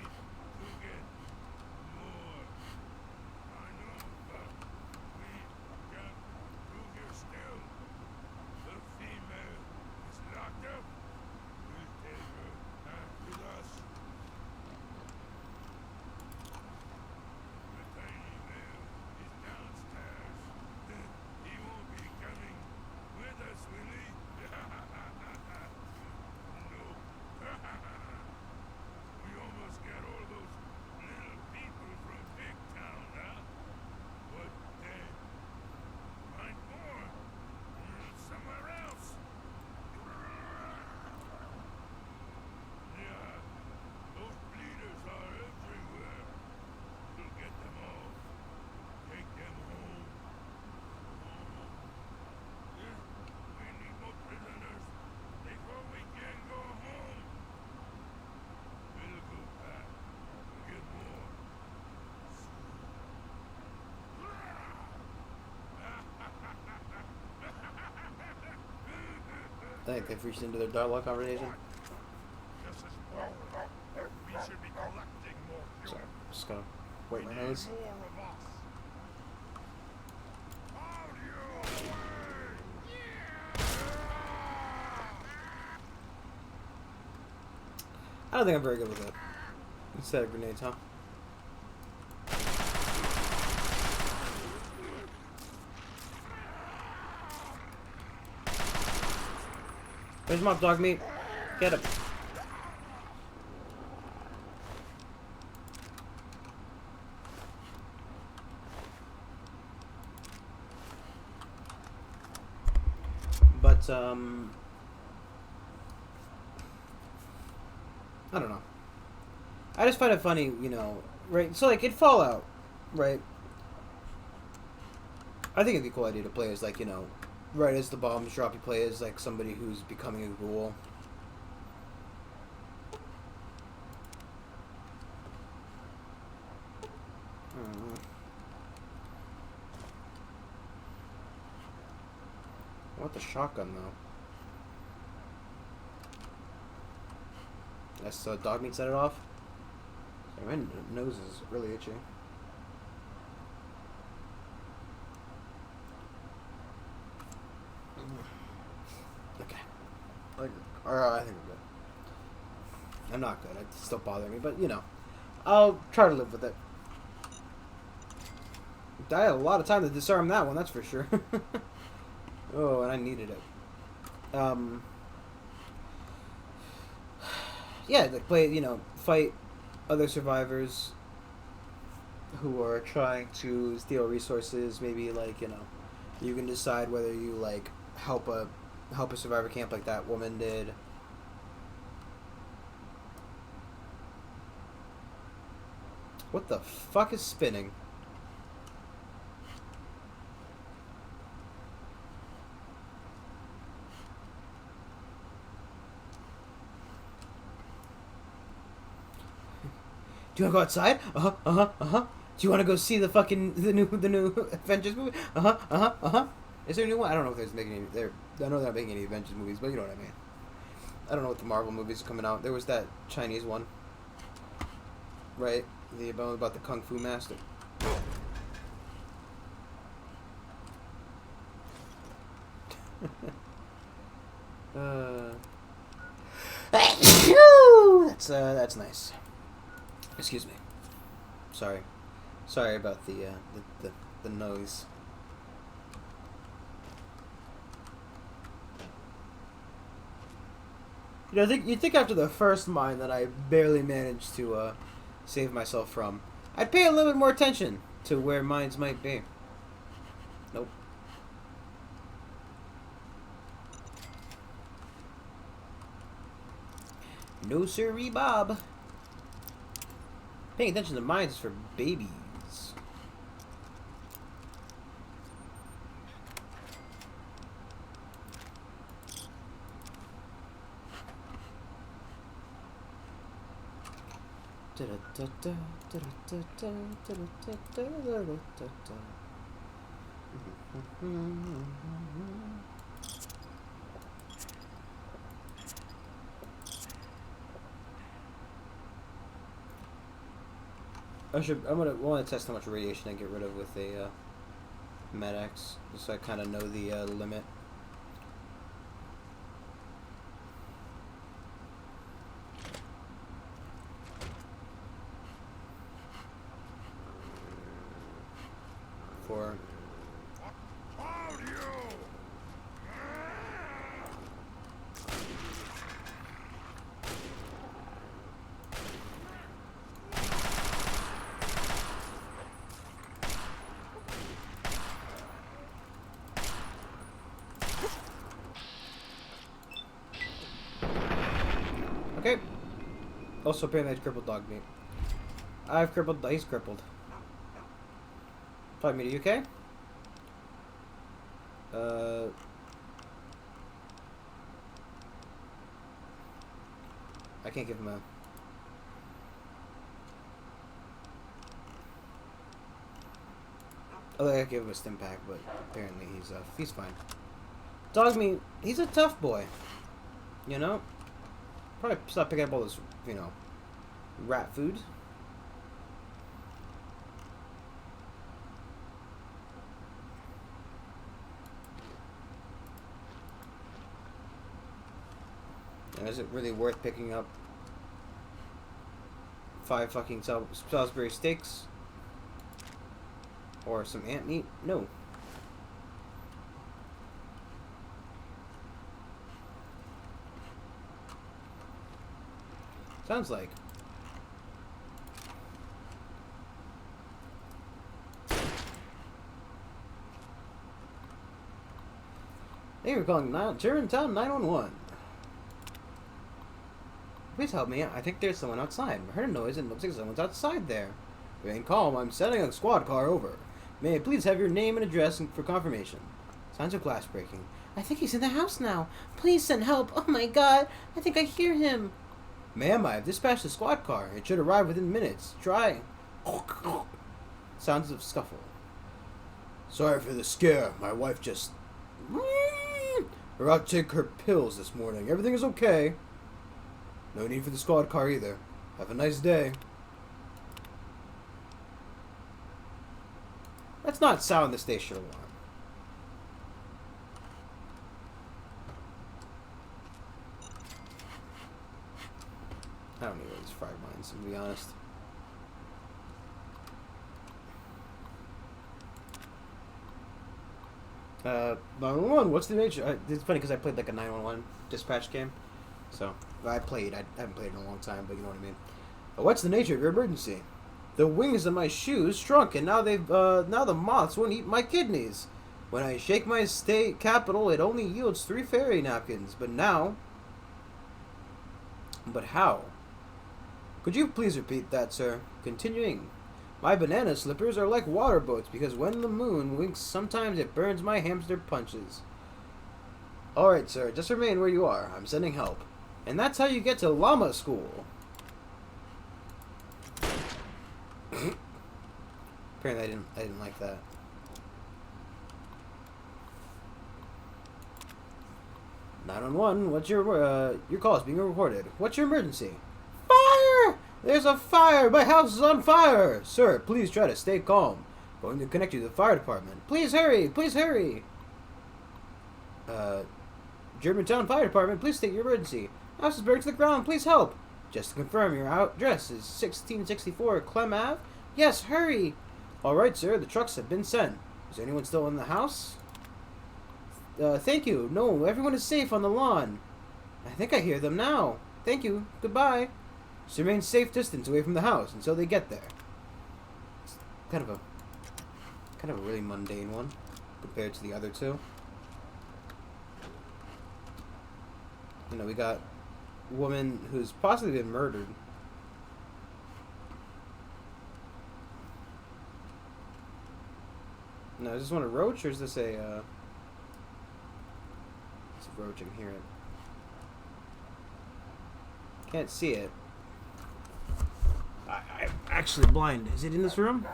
I think they've reached into their dialogue conversation. We should be collecting more fuel. So, just gonna wait my nose. I don't think I'm very good with it. Instead of grenades, huh? Where's Mob Dog Meat? Get him. But, I don't know. I just find it funny, right? So, like, in Fallout, right? I think it'd be a cool idea to play as, like, right as the bombs drop, you play as, like, somebody who's becoming a ghoul. I want the shotgun, though. That's Dog Meat set it off? My nose is really itchy. Okay. I think I'm good. I'm not good. It's still bothering me, but you know, I'll try to live with it. I had a lot of time to disarm that one, that's for sure. Oh, and I needed it. Yeah, like fight other survivors who are trying to steal resources. Maybe you can decide whether you help a survivor camp like that woman did. What the fuck is spinning? Do you want to go outside? Do you want to go see the new Avengers movie? Is there a new one? I don't know if there's making any. I know they're not making any Avengers movies, but you know what I mean. I don't know what the Marvel movies are coming out. There was that Chinese one, right? About the Kung Fu Master. That's nice. Excuse me. Sorry about the noise. You'd think after the first mine that I barely managed to save myself from, I'd pay a little bit more attention to where mines might be. Nope. No sirree, Bob. Paying attention to mines is for babies. I'm gonna want to test how much radiation I get rid of with a Med-X, just so I kind of know the limit. For okay. Also, apparently, it's crippled dog meat. He's crippled. Talk me, are you okay? I can't give him a. Oh, I give him a stim pack, but apparently he's fine. Dog meat, he's a tough boy. You know? Probably stop picking up all this, rat food. And is it really worth picking up 5 fucking Salisbury steaks? Or some ant meat? No. Sounds like. Hey, we're calling Germantown 911. Please help me. I think there's someone outside. I heard a noise and it looks like someone's outside there. Remain calm. I'm sending a squad car over. May I please have your name and address for confirmation? Sounds of glass breaking. I think he's in the house now. Please send help. Oh my god. I think I hear him. Ma'am, I have dispatched the squad car. It should arrive within minutes. Try. Sounds of scuffle. Sorry for the scare. My wife just... We're out to take her pills this morning. Everything is okay. No need for the squad car either. Have a nice day. Let's not sound the station alarm. I don't need all these fried mines, to be honest. Uh, 911, what's the nature? It's funny because I played like a 911 dispatch game. So, I haven't played in a long time, but you know what I mean. What's the nature of your emergency? The wings of my shoes shrunk, and now now the moths won't eat my kidneys. When I shake my state capital, it only yields 3 fairy napkins. But how? Could you please repeat that, sir? Continuing. My banana slippers are like water boats because when the moon winks, sometimes it burns my hamster punches. Alright, sir, just remain where you are. I'm sending help. And that's how you get to llama school. Apparently I didn't like that. "911, what's your call is being recorded. What's your emergency?" "Fire! There's a fire! My house is on fire! Sir, please try to stay calm. Going to connect you to the fire department. Please hurry! Please hurry!" Germantown Fire Department, please state your emergency. House is burned to the ground, please help. Just to confirm, your address is 1664 Clem Ave? Yes, hurry! Alright, sir, the trucks have been sent. Is there anyone still in the house? Thank you. No, everyone is safe on the lawn. I think I hear them now. Thank you. Goodbye. Just remain safe distance away from the house until they get there. It's kind of a really mundane one compared to the other two. You know, we got a woman who's possibly been murdered. No, is this one a roach or is this a it's a roach, I hear it. Can't see it. I'm actually blind. Is it in this room?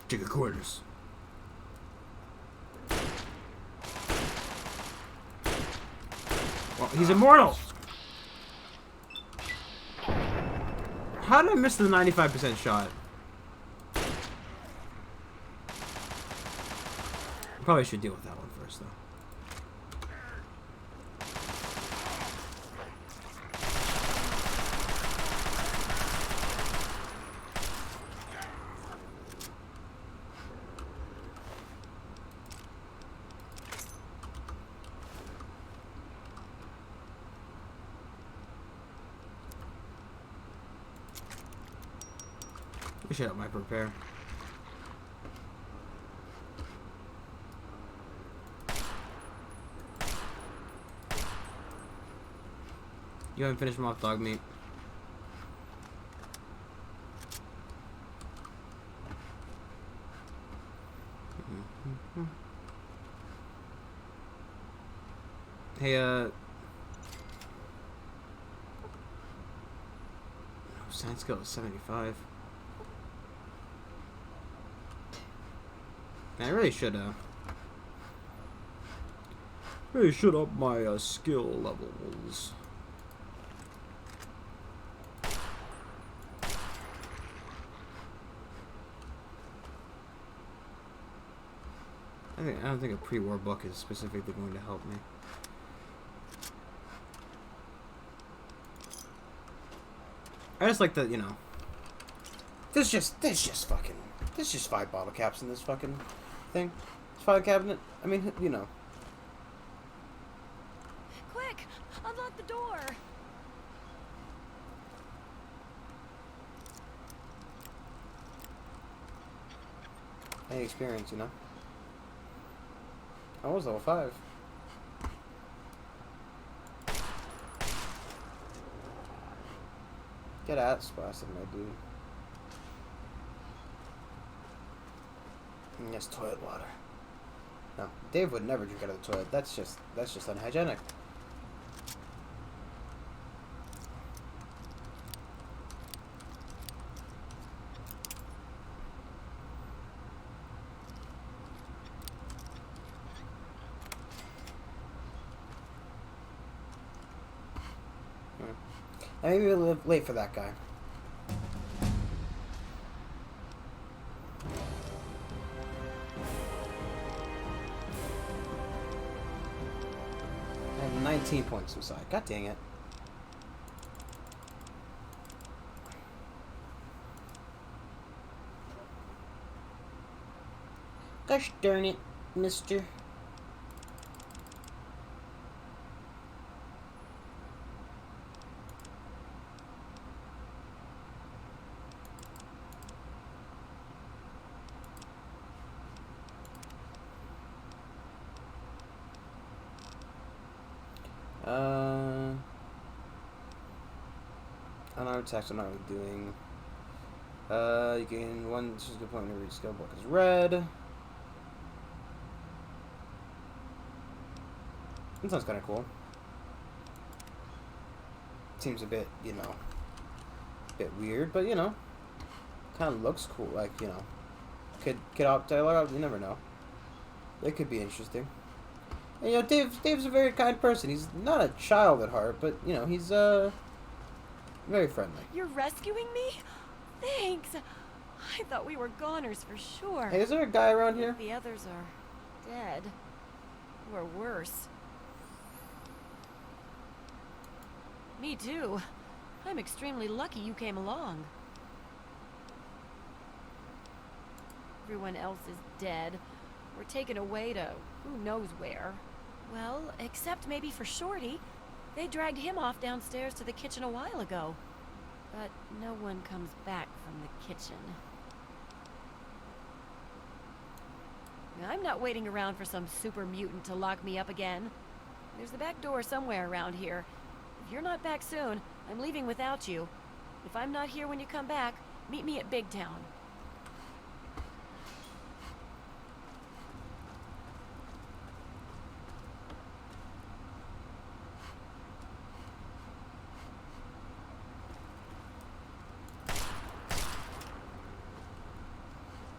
Check your quarters. Well, he's immortal! How did I miss the 95% shot? Probably should deal with that one first, though. We should have my prepare. You haven't finished mock dog meat. Hey, science skill is 75. I really should up my skill levels. I don't think a pre-war book is specifically going to help me. I just like the, you know, there's just 5 bottle caps in this fucking thing. This file cabinet. I mean, you know. Quick! Unlock the door! Any experience, you know. I was level 5. Get out, Spastic, my dude. And yes, toilet water. No, Dave would never drink out of the toilet. That's just unhygienic. I may be late for that guy. I have 19 points inside. God dang it. Gosh darn it, mister. Unarmed attacks I'm not really doing. You gain one. This is a good point to read skill book is red. That sounds kind of cool. Seems a bit, you know, bit weird, but you know, kind of looks cool. Like, you know, could opt dialogue out. You never know. It could be interesting. And, you know, Dave's a very kind person. He's not a child at heart, but you know, he's very friendly. You're rescuing me? Thanks. I thought we were goners for sure. Hey, is there a guy around here? The others are dead. Or worse. Me too. I'm extremely lucky you came along. Everyone else is dead. Or taken away to who knows where. Well, except maybe for Shorty. They dragged him off downstairs to the kitchen a while ago. But no one comes back from the kitchen. I'm not waiting around for some super mutant to lock me up again. There's the back door somewhere around here. If you're not back soon, I'm leaving without you. If I'm not here when you come back, meet me at Big Town.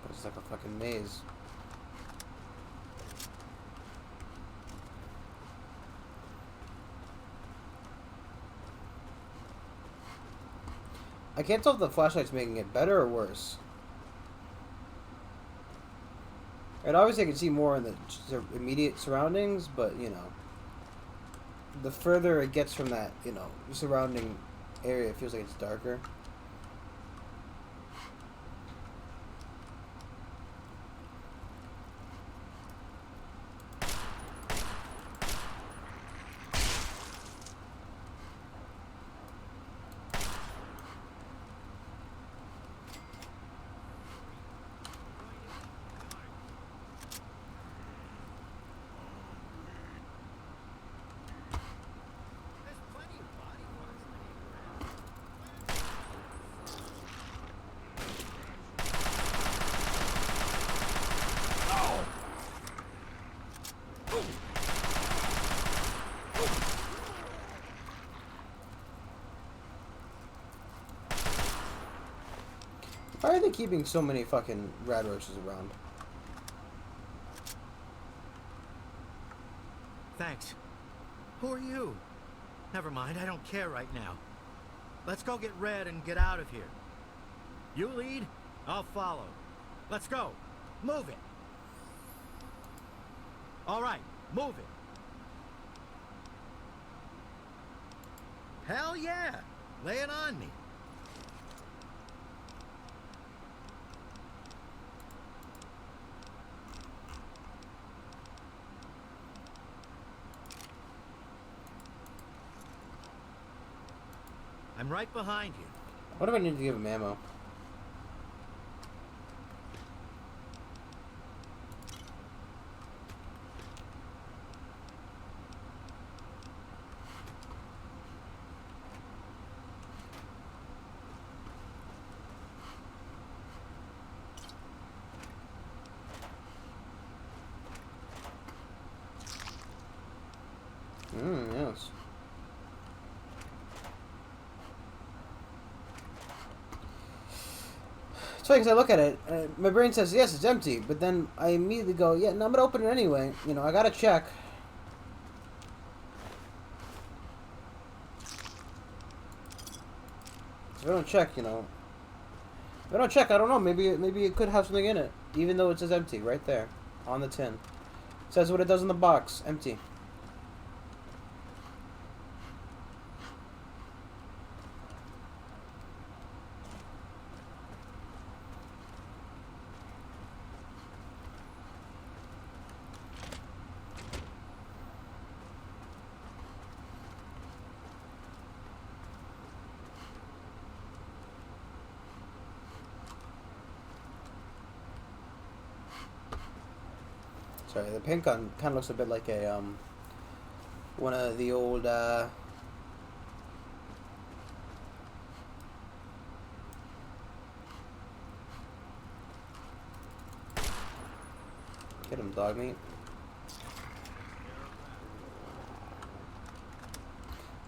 It's like a fucking maze. I can't tell if the flashlight's making it better or worse. And obviously I can see more in the immediate surroundings, but, you know, the further it gets from that, you know, surrounding area, it feels like it's darker. Why are they keeping so many fucking rad roaches around? Thanks. Who are you? Never mind, I don't care right now. Let's go get Red and get out of here. You lead, I'll follow. Let's go. Move it. All right, move it. Hell yeah! Lay it on me. I'm right behind you. What if I need to give him ammo? Yes. It's funny because I look at it, my brain says, yes, it's empty, but then I immediately go, yeah, no, I'm going to open it anyway. You know, I got to check. If I don't check, if I don't check, I don't know. Maybe it could have something in it, even though it says empty right there on the tin. It says what it does in the box, empty. Sorry, the paint gun kind of looks a bit like a, one of the old, Get him, dog meat.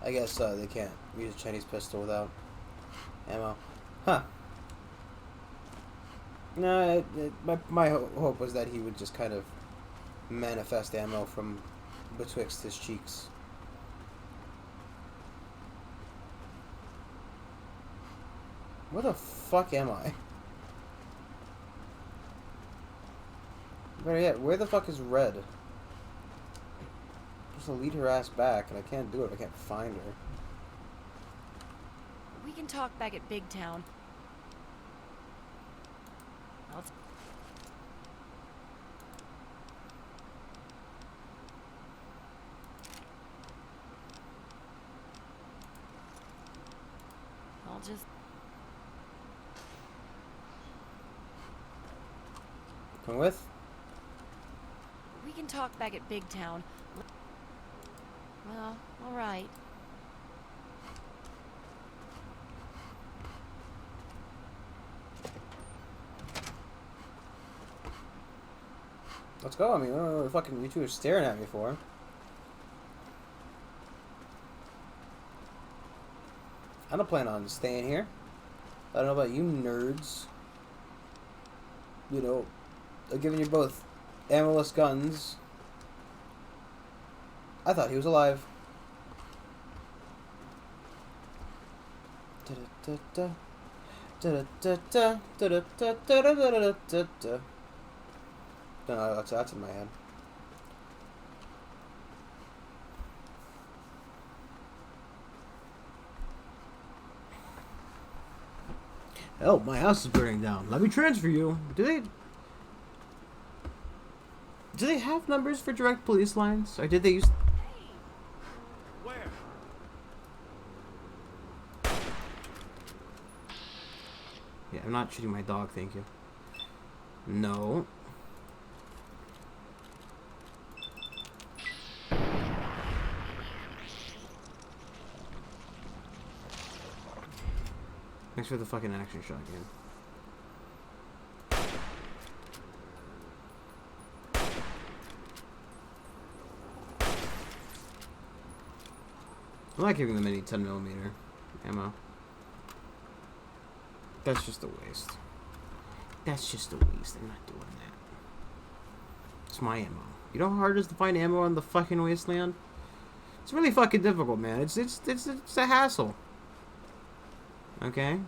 I guess, they can't use a Chinese pistol without ammo. Huh. No, my hope was that he would just kind of manifest ammo from betwixt his cheeks. Where the fuck am I? Better yet, where the fuck is Red? Just to lead her ass back, and I can't do it. I can't find her. We can talk back at Big Town. I'll just... Come with? We can talk back at Big Town. Well, alright. Let's go. I mean, I don't know what fucking you two are staring at me for. I don't plan on staying here. I don't know about you nerds. I'm giving you both ammo-less guns. I thought he was alive. No, that's in my head. Oh, my house is burning down. Let me transfer you. Do they have numbers for direct police lines? Or did they use... Where? Yeah, I'm not shooting my dog, thank you. No. Thanks for the fucking action shot again. I'm not giving them any 10mm ammo. That's just a waste. That's just a waste. I'm not doing that. It's my ammo. You know how hard it is to find ammo on the fucking wasteland? It's really fucking difficult, man. It's a hassle. Okay?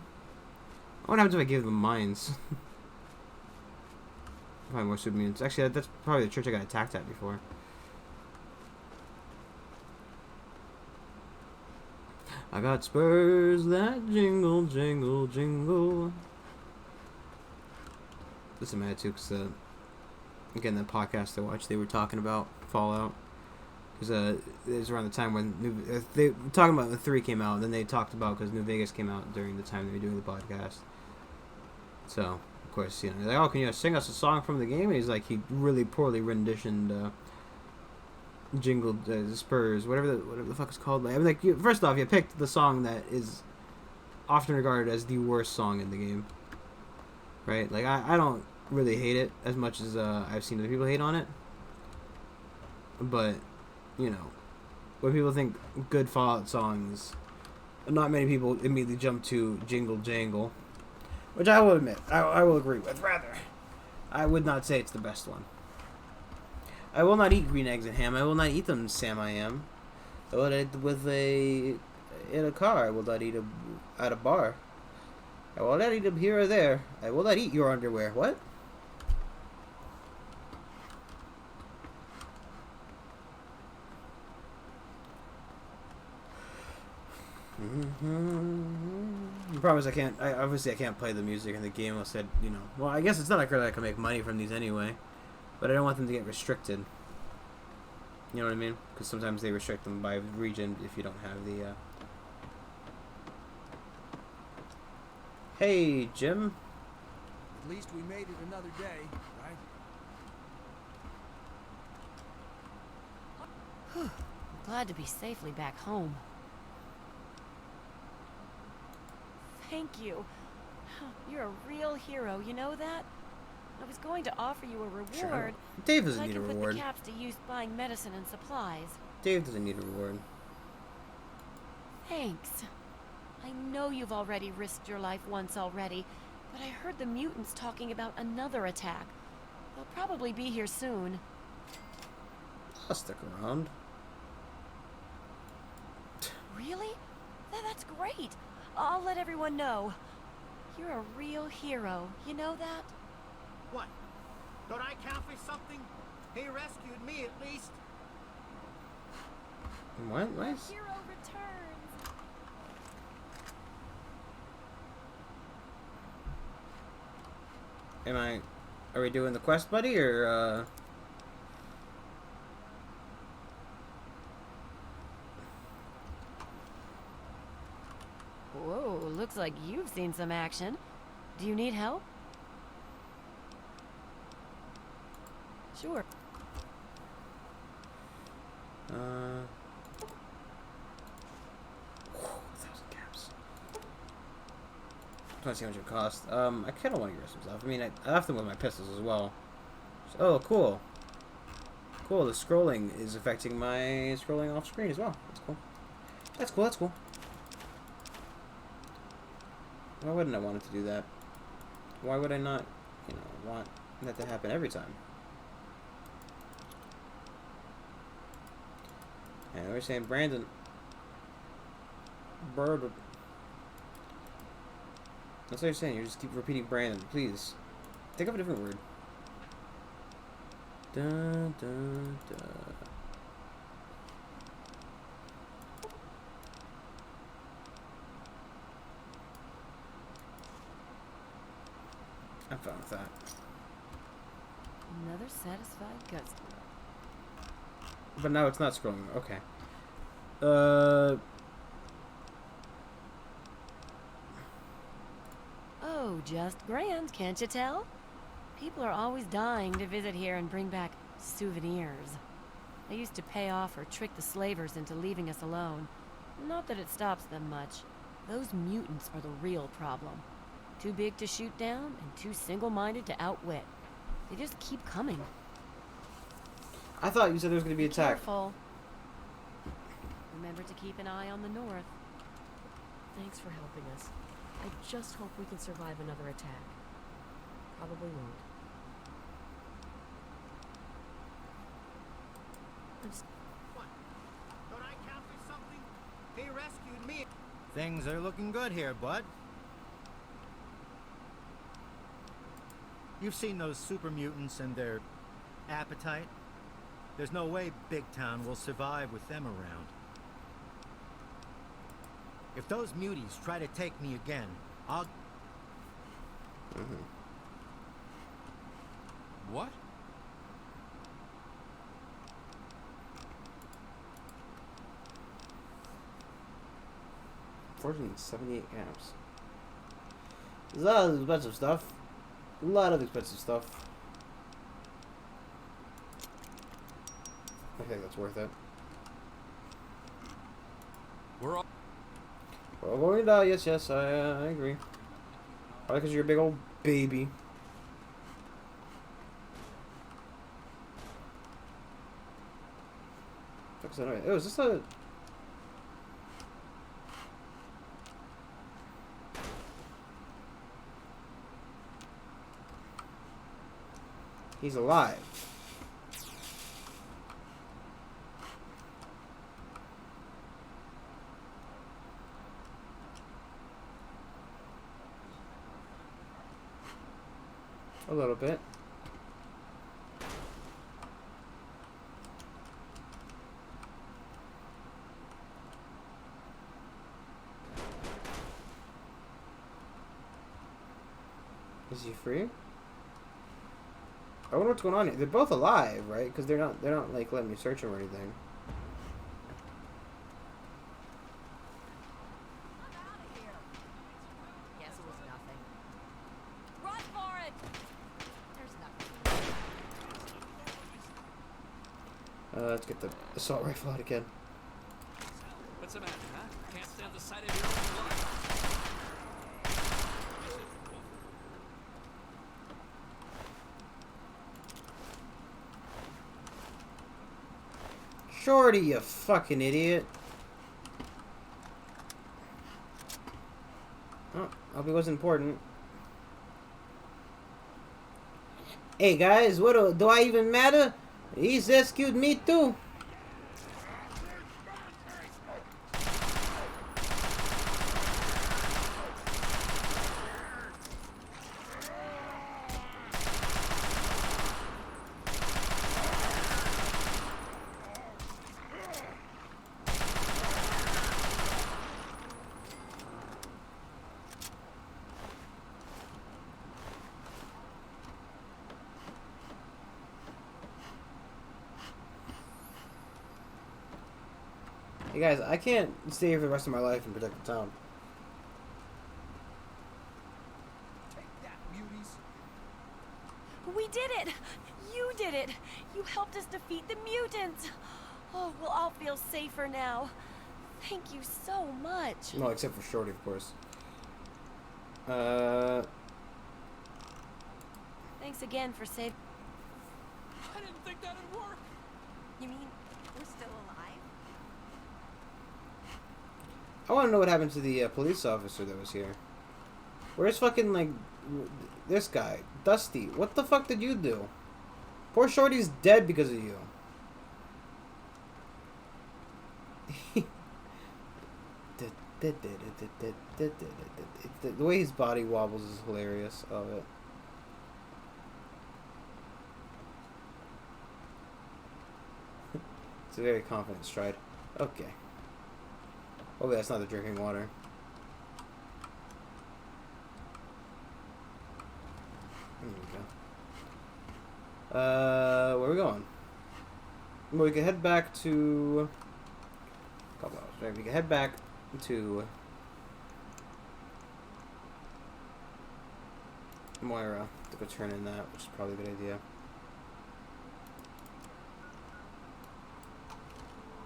What happens if I give them mines? Probably more super mutants. Actually, that's probably the church I got attacked at before. I got spurs that jingle, jingle, jingle. This is mad too, because again, the podcast I watched, they were talking about Fallout. Because it was around the time when they were talking about the 3 came out, and then they talked about because New Vegas came out during the time they were doing the podcast. So, of course, they're like, oh, can you sing us a song from the game? And he's like, he really poorly renditioned Jingle Spurs, whatever the fuck it's called. I mean, like, first off, you picked the song that is often regarded as the worst song in the game, right? Like, I don't really hate it as much as I've seen other people hate on it, but when people think good Fallout songs, not many people immediately jump to Jingle Jangle, which I will admit, I will agree with. Rather, I would not say it's the best one. I will not eat green eggs and ham. I will not eat them, Sam. I am. I will eat in a car. I will not eat at a bar. I will not eat them here or there. I will not eat your underwear. What? The problem is I can't. Obviously I can't play the music in the game. I said, you know. Well, I guess it's not like I can make money from these anyway, but I don't want them to get restricted. You know what I mean? Because sometimes they restrict them by region if you don't have the. Hey, Jim. At least we made it another day, right? Glad to be safely back home. Thank you. You're a real hero, you know that? I was going to offer you a reward. Sure. Dave doesn't but need I a can reward. put the caps to use buying medicine and supplies. Dave doesn't need a reward. Thanks. I know you've already risked your life once already, but I heard the mutants talking about another attack. They'll probably be here soon. I'll stick around. Really? That's great. I'll let everyone know. You're a real hero, you know that? What? Don't I count for something? He rescued me at least. What? Nice. Hero returns. Are we doing the quest, buddy, or, Whoa, looks like you've seen some action. Do you need help? Sure. 1,000 caps. I want to see how much it cost. I kind of want to get rid of some stuff. I mean, I left them with my pistols as well. Oh, cool. Cool, the scrolling is affecting my scrolling off screen as well. That's cool. That's cool, that's cool. Why wouldn't I want it to do that? Why would I not, you know, want that to happen every time? And we're saying Brandon. Bird. That's what you're saying. You just keep repeating Brandon. Please. Think of a different word. Dun, dun, dun. I'm fine with that. Another satisfied customer. But now it's not scrolling. Okay. Oh, just grand, can't you tell? People are always dying to visit here and bring back souvenirs. They used to pay off or trick the slavers into leaving us alone. Not that it stops them much. Those mutants are the real problem. Too big to shoot down and too single-minded to outwit. They just keep coming. I thought you said there was going to be attack. Careful. Remember to keep an eye on the north. Thanks for helping us. I just hope we can survive another attack. Probably won't. What? Don't I count for something? He rescued me. Things are looking good here, bud. You've seen those super mutants and their appetite? There's no way Big Town will survive with them around. If those muties try to take me again, I'll... What? $478 caps. There's a lot of expensive stuff. A lot of expensive stuff. I think that's worth it. We're all We're all going to die. Yes, yes, I agree. Probably because you're a big old baby. Fuck's that noise? Oh, is this a... He's alive. A little bit. Is he free? I wonder what's going on here. They're both alive, right? Because they're not like letting me search them or anything. Guess it was nothing. Run for it! There's nothing. Let's get the assault rifle out again. What's the matter, huh? Can't stand the sight of your own blood? Shorty, you fucking idiot. Oh, hope it wasn't important. Hey guys, what do I even matter? He's rescued me too. Hey guys, I can't stay here for the rest of my life and protect the town. Take that, muties. We did it! You did it! You helped us defeat the mutants! Oh, we'll all feel safer now. Thank you so much. No, except for Shorty, of course. Thanks again for saving. I didn't think that'd work. You mean we're still alive? I want to know what happened to the police officer that was here. Where's fucking, like, this guy? Dusty, what the fuck did you do? Poor Shorty's dead because of you. The way his body wobbles is hilarious. I love it. It's a very confident stride. Okay. Hopefully that's not the drinking water. There we go. Where are we going? Well, we can head back to... Couple hours, right? We can head back to... Moira to go turn in that, which is probably a good idea.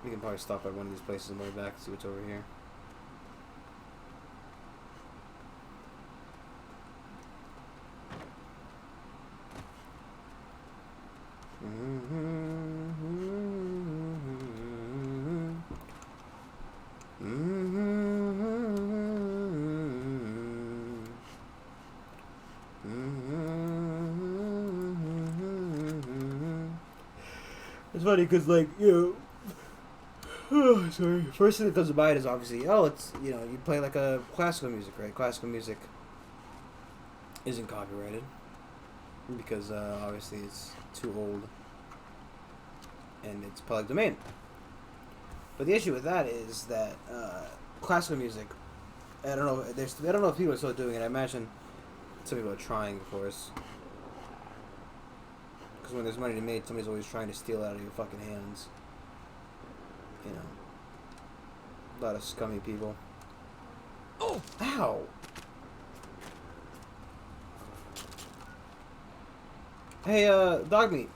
We can probably stop at one of these places on the way back, see what's over here. It's funny because, like, you know, sorry. First thing that comes to mind is obviously, oh, it's, you know, you play like a classical music, right? Classical music isn't copyrighted because obviously it's too old and it's public domain. But the issue with that is that classical music, I don't know. I don't know if people are still doing it. I imagine some people are trying, of course. Because when there's money to be made, somebody's always trying to steal it out of your fucking hands. You know, a lot of scummy people. Oh, ow! Hey, dog meat.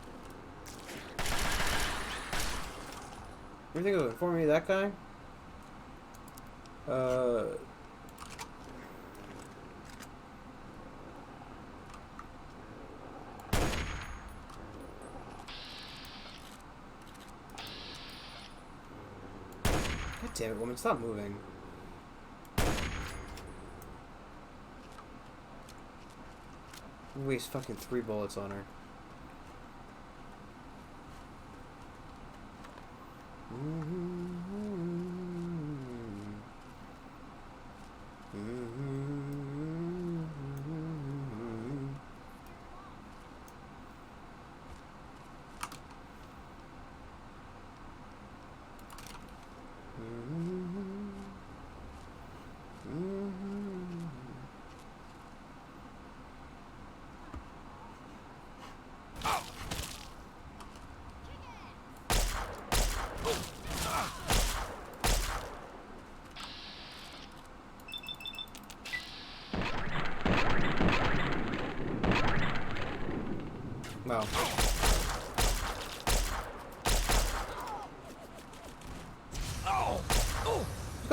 You think of informing me of that guy? God damn it, woman, stop moving. Waste fucking 3 bullets on her.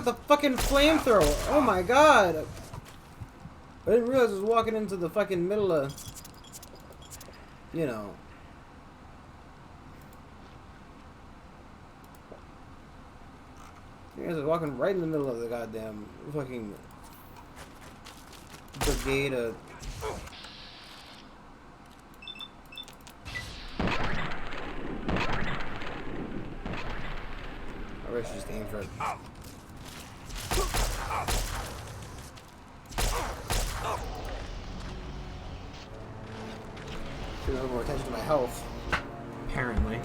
with a fucking flamethrower. Oh my god. I didn't realize I was walking into the fucking middle of, you know. I was walking right in the middle of the goddamn fucking brigade of... I wish I just aimed for it. Should have more attention to my health. Apparently.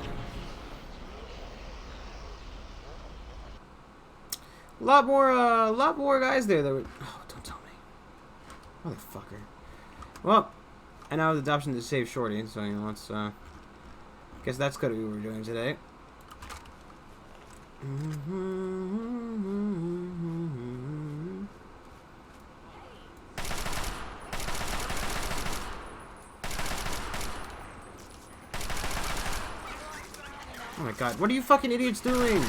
A lot more guys there that were... Oh, don't tell me. Motherfucker. Well, I now have the option to save Shorty, so, you know, let's, guess that's gonna be what we're doing today. Oh my god, what are you fucking idiots doing?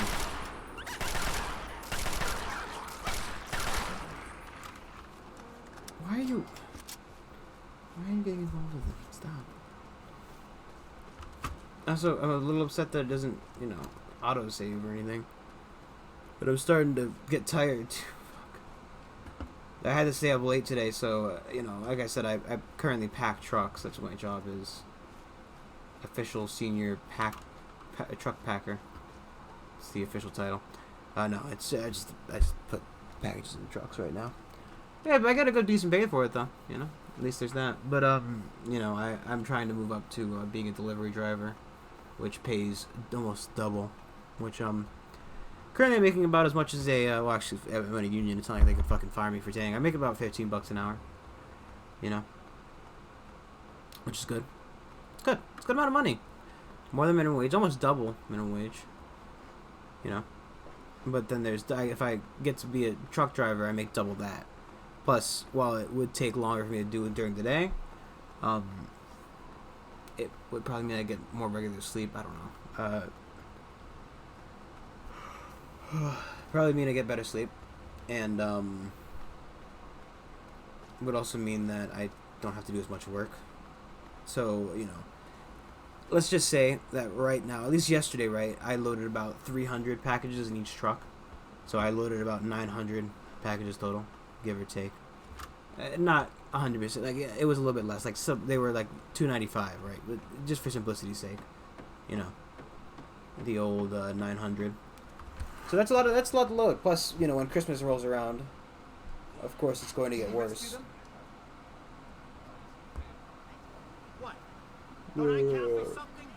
Why are you getting involved with it? Stop. Also, I'm a little upset that it doesn't, you know, auto-save or anything. But I'm starting to get tired. Fuck. I had to stay up late today, so, you know, like I said, I currently pack trucks. That's what my job is. Official senior truck packer. It's the official title. No, it's I just put packages in trucks right now. Yeah, but I got a good decent pay for it though, you know. At least there's that. But you know, I'm trying to move up to being a delivery driver, which pays almost double. Which currently making about as much as a well, actually, I'm in a union. It's not like they can fucking fire me for saying I make about $15 an hour. You know, which is good. It's good. It's a good amount of money. More than minimum wage, almost double minimum wage. You know, but then there's if I get to be a truck driver, I make double that. Plus, while it would take longer for me to do it during the day, it would probably mean I get more regular sleep. I don't know. Probably mean I get better sleep, and would also mean that I don't have to do as much work. So, you know, let's just say that right now, at least yesterday, right, I loaded about 300 packages in each truck. So I loaded about 900 packages total, give or take. Not 100%, like it was a little bit less. Like they were like 295, right? But just for simplicity's sake, you know, the old 900. So that's a lot to load. Plus, you know, when Christmas rolls around, of course it's going to get worse. What? Don't I count for something?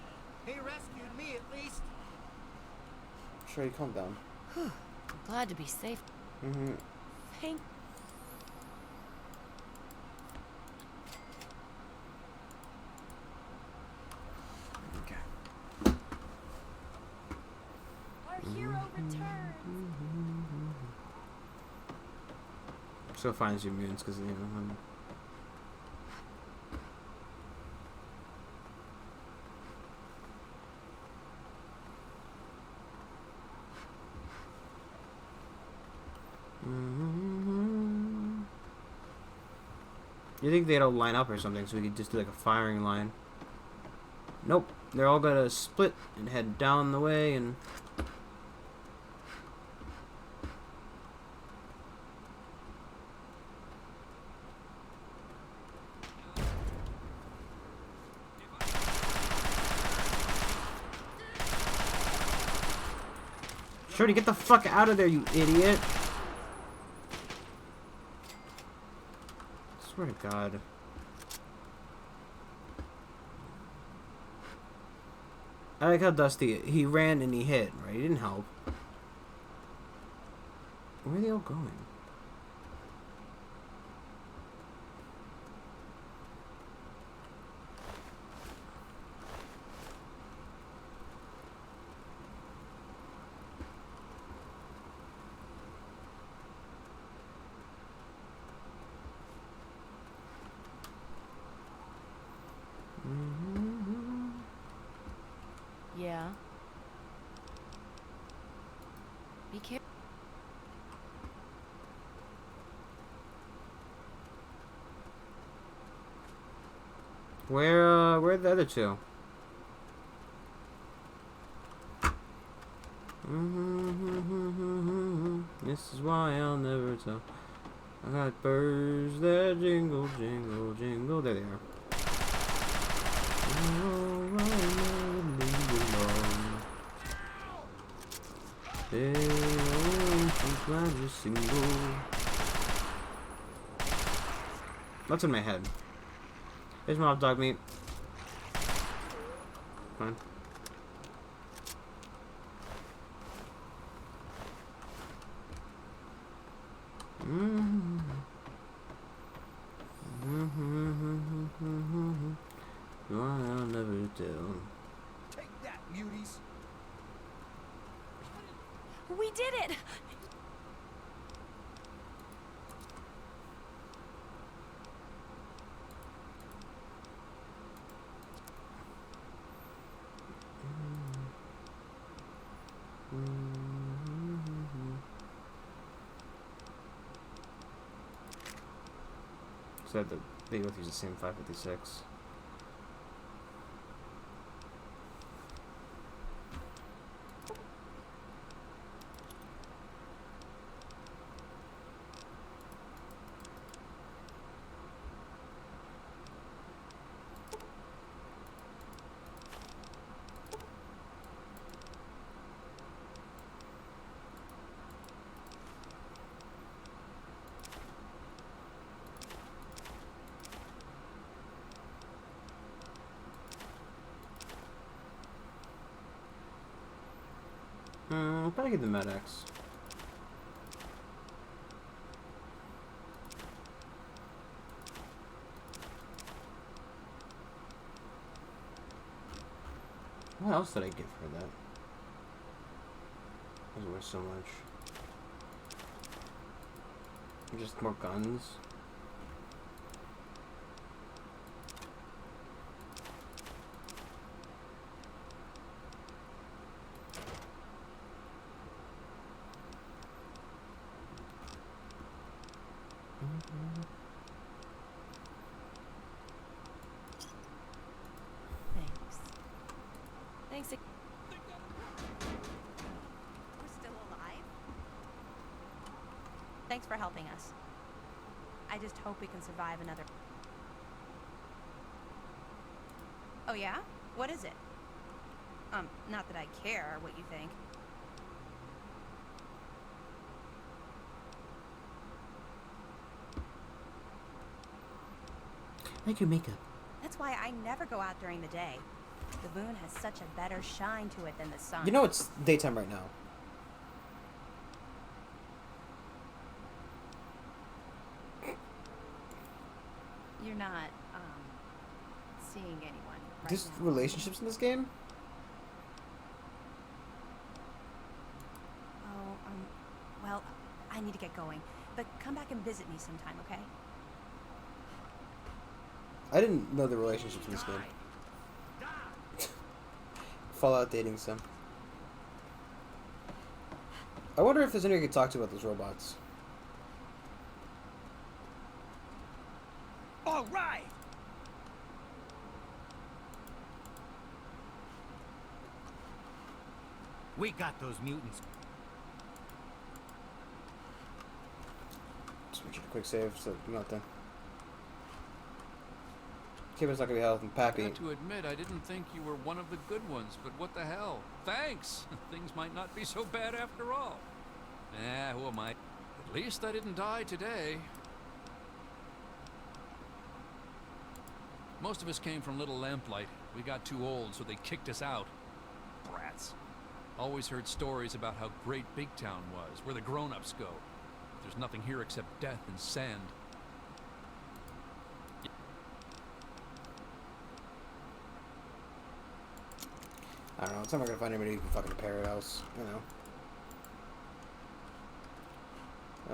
He rescued me at least. Sure, you calm down. Glad to be safe. Mm-hmm. Thank. Okay. Our hero returns. So finds your mutants because, you know, you think they'd all line up or something so we could just do like a firing line? Nope. They're all gonna split and head down the way and... Shorty, get the fuck out of there, you idiot! I swear to God. I like how Dusty, he ran and he hit, right? He didn't help. Where are they all going? Yeah. Be careful. Where are the other two? This is why I'll never tell. I got birds that jingle, jingle, jingle. There they are. Oh, I never leave alone. They always think I'm just single. What's in my head? Here's my hot dog meat. Fine. I'll never tell. Take that, muties. We did it! So that they both use the same 556. Probably get the Med-X. What else did I get for that? It was worth so much. Just more guns. Thanks. Thanks. We're still alive? Thanks for helping us. I just hope we can survive another... Oh yeah? What is it? Not that I care what you think. I like your makeup. That's why I never go out during the day. The moon has such a better shine to it than the sun. You know it's daytime right now. You're not, seeing anyone right There's now. relationships in this game? Oh, well, I need to get going. But come back and visit me sometime, okay? I didn't know the relationships in this game. Fallout dating sim. I wonder if there's anyone I could talk to about those robots. All right. We got those mutants. Switch it to quick save so nothing. Kevin's not gonna be healthy. I Pappy. got to admit, I didn't think you were one of the good ones, but what the hell? Thanks! Things might not be so bad after all. Who am I? At least I didn't die today. Most of us came from Little Lamplight. We got too old, so they kicked us out. Brats. Always heard stories about how great Big Town was, where the grown-ups go. There's nothing here except death and sand. I don't know. It's not gonna find anybody who can fucking repair it else. You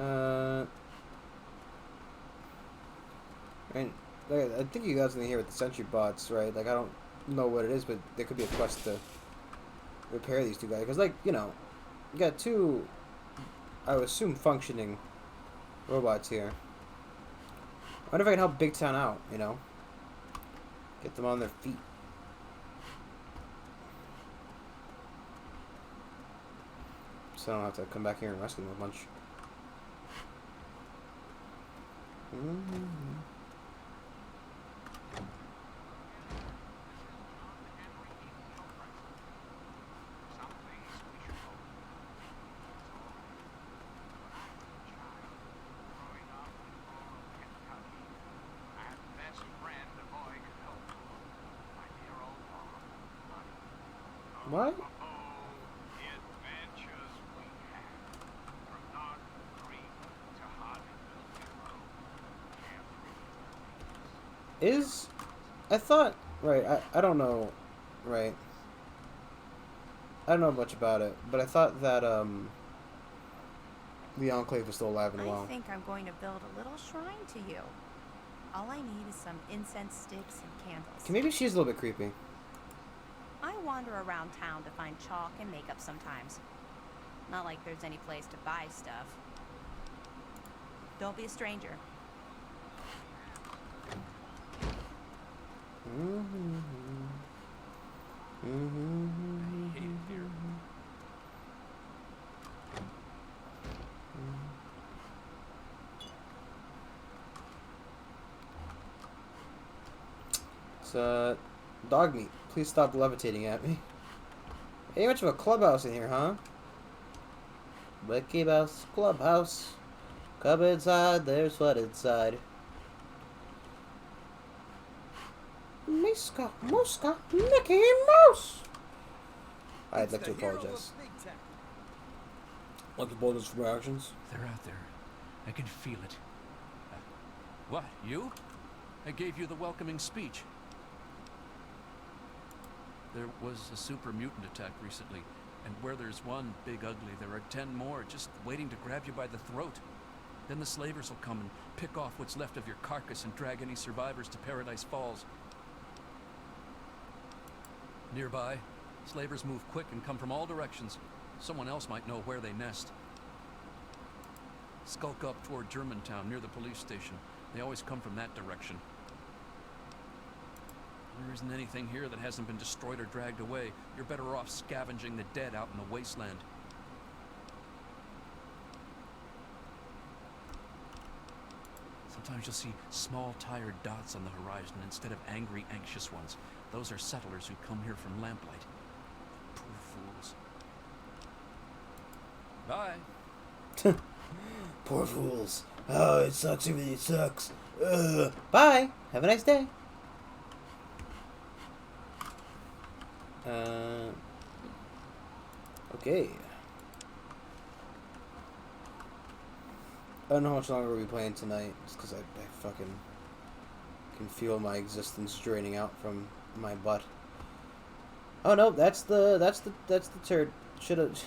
know. I mean, like, I think you guys in here with the sentry bots, right? Like, I don't know what it is, but there could be a quest to repair these two guys. Because, like, you know, you got two, I would assume, functioning robots here. I wonder if I can help Big Town out, you know? Get them on their feet. So I don't have to come back here and rescue them a bunch. What? Is... I thought... Right, I don't know... Right. I don't know much about it, but I thought that, the Enclave was still alive and I well. think I'm going to build a little shrine to you. All I need is some incense sticks and candles. Okay, maybe she's a little bit creepy. I wander around town to find chalk and makeup sometimes. Not like there's any place to buy stuff. Don't be a stranger. I hate it here. It's, dog meat. Please stop levitating at me. Ain't much of a clubhouse in here, huh? Mickey Mouse Clubhouse. Come inside, there's what inside. Miska, Muska, Mickey Mouse! I'd like to apologize. Like to apologize for my actions. They're out there. I can feel it. What, you? I gave you the welcoming speech. There was a super mutant attack recently, and where there's one big ugly, there are 10 more just waiting to grab you by the throat. Then the slavers will come and pick off what's left of your carcass and drag any survivors to Paradise Falls. Nearby, slavers move quick and come from all directions. Someone else might know where they nest. Skulk up toward Germantown near the police station. They always come from that direction. There isn't anything here that hasn't been destroyed or dragged away. You're better off scavenging the dead out in the wasteland. Sometimes you'll see small, tired dots on the horizon instead of angry, anxious ones. Those are settlers who come here from Lamplight. Poor fools. Bye. Poor fools. Oh, it sucks. Everything sucks. Bye. Have a nice day. Okay. I don't know how much longer we'll be playing tonight, just because I fucking can feel my existence draining out from my butt. Oh no, that's the turd. Should've.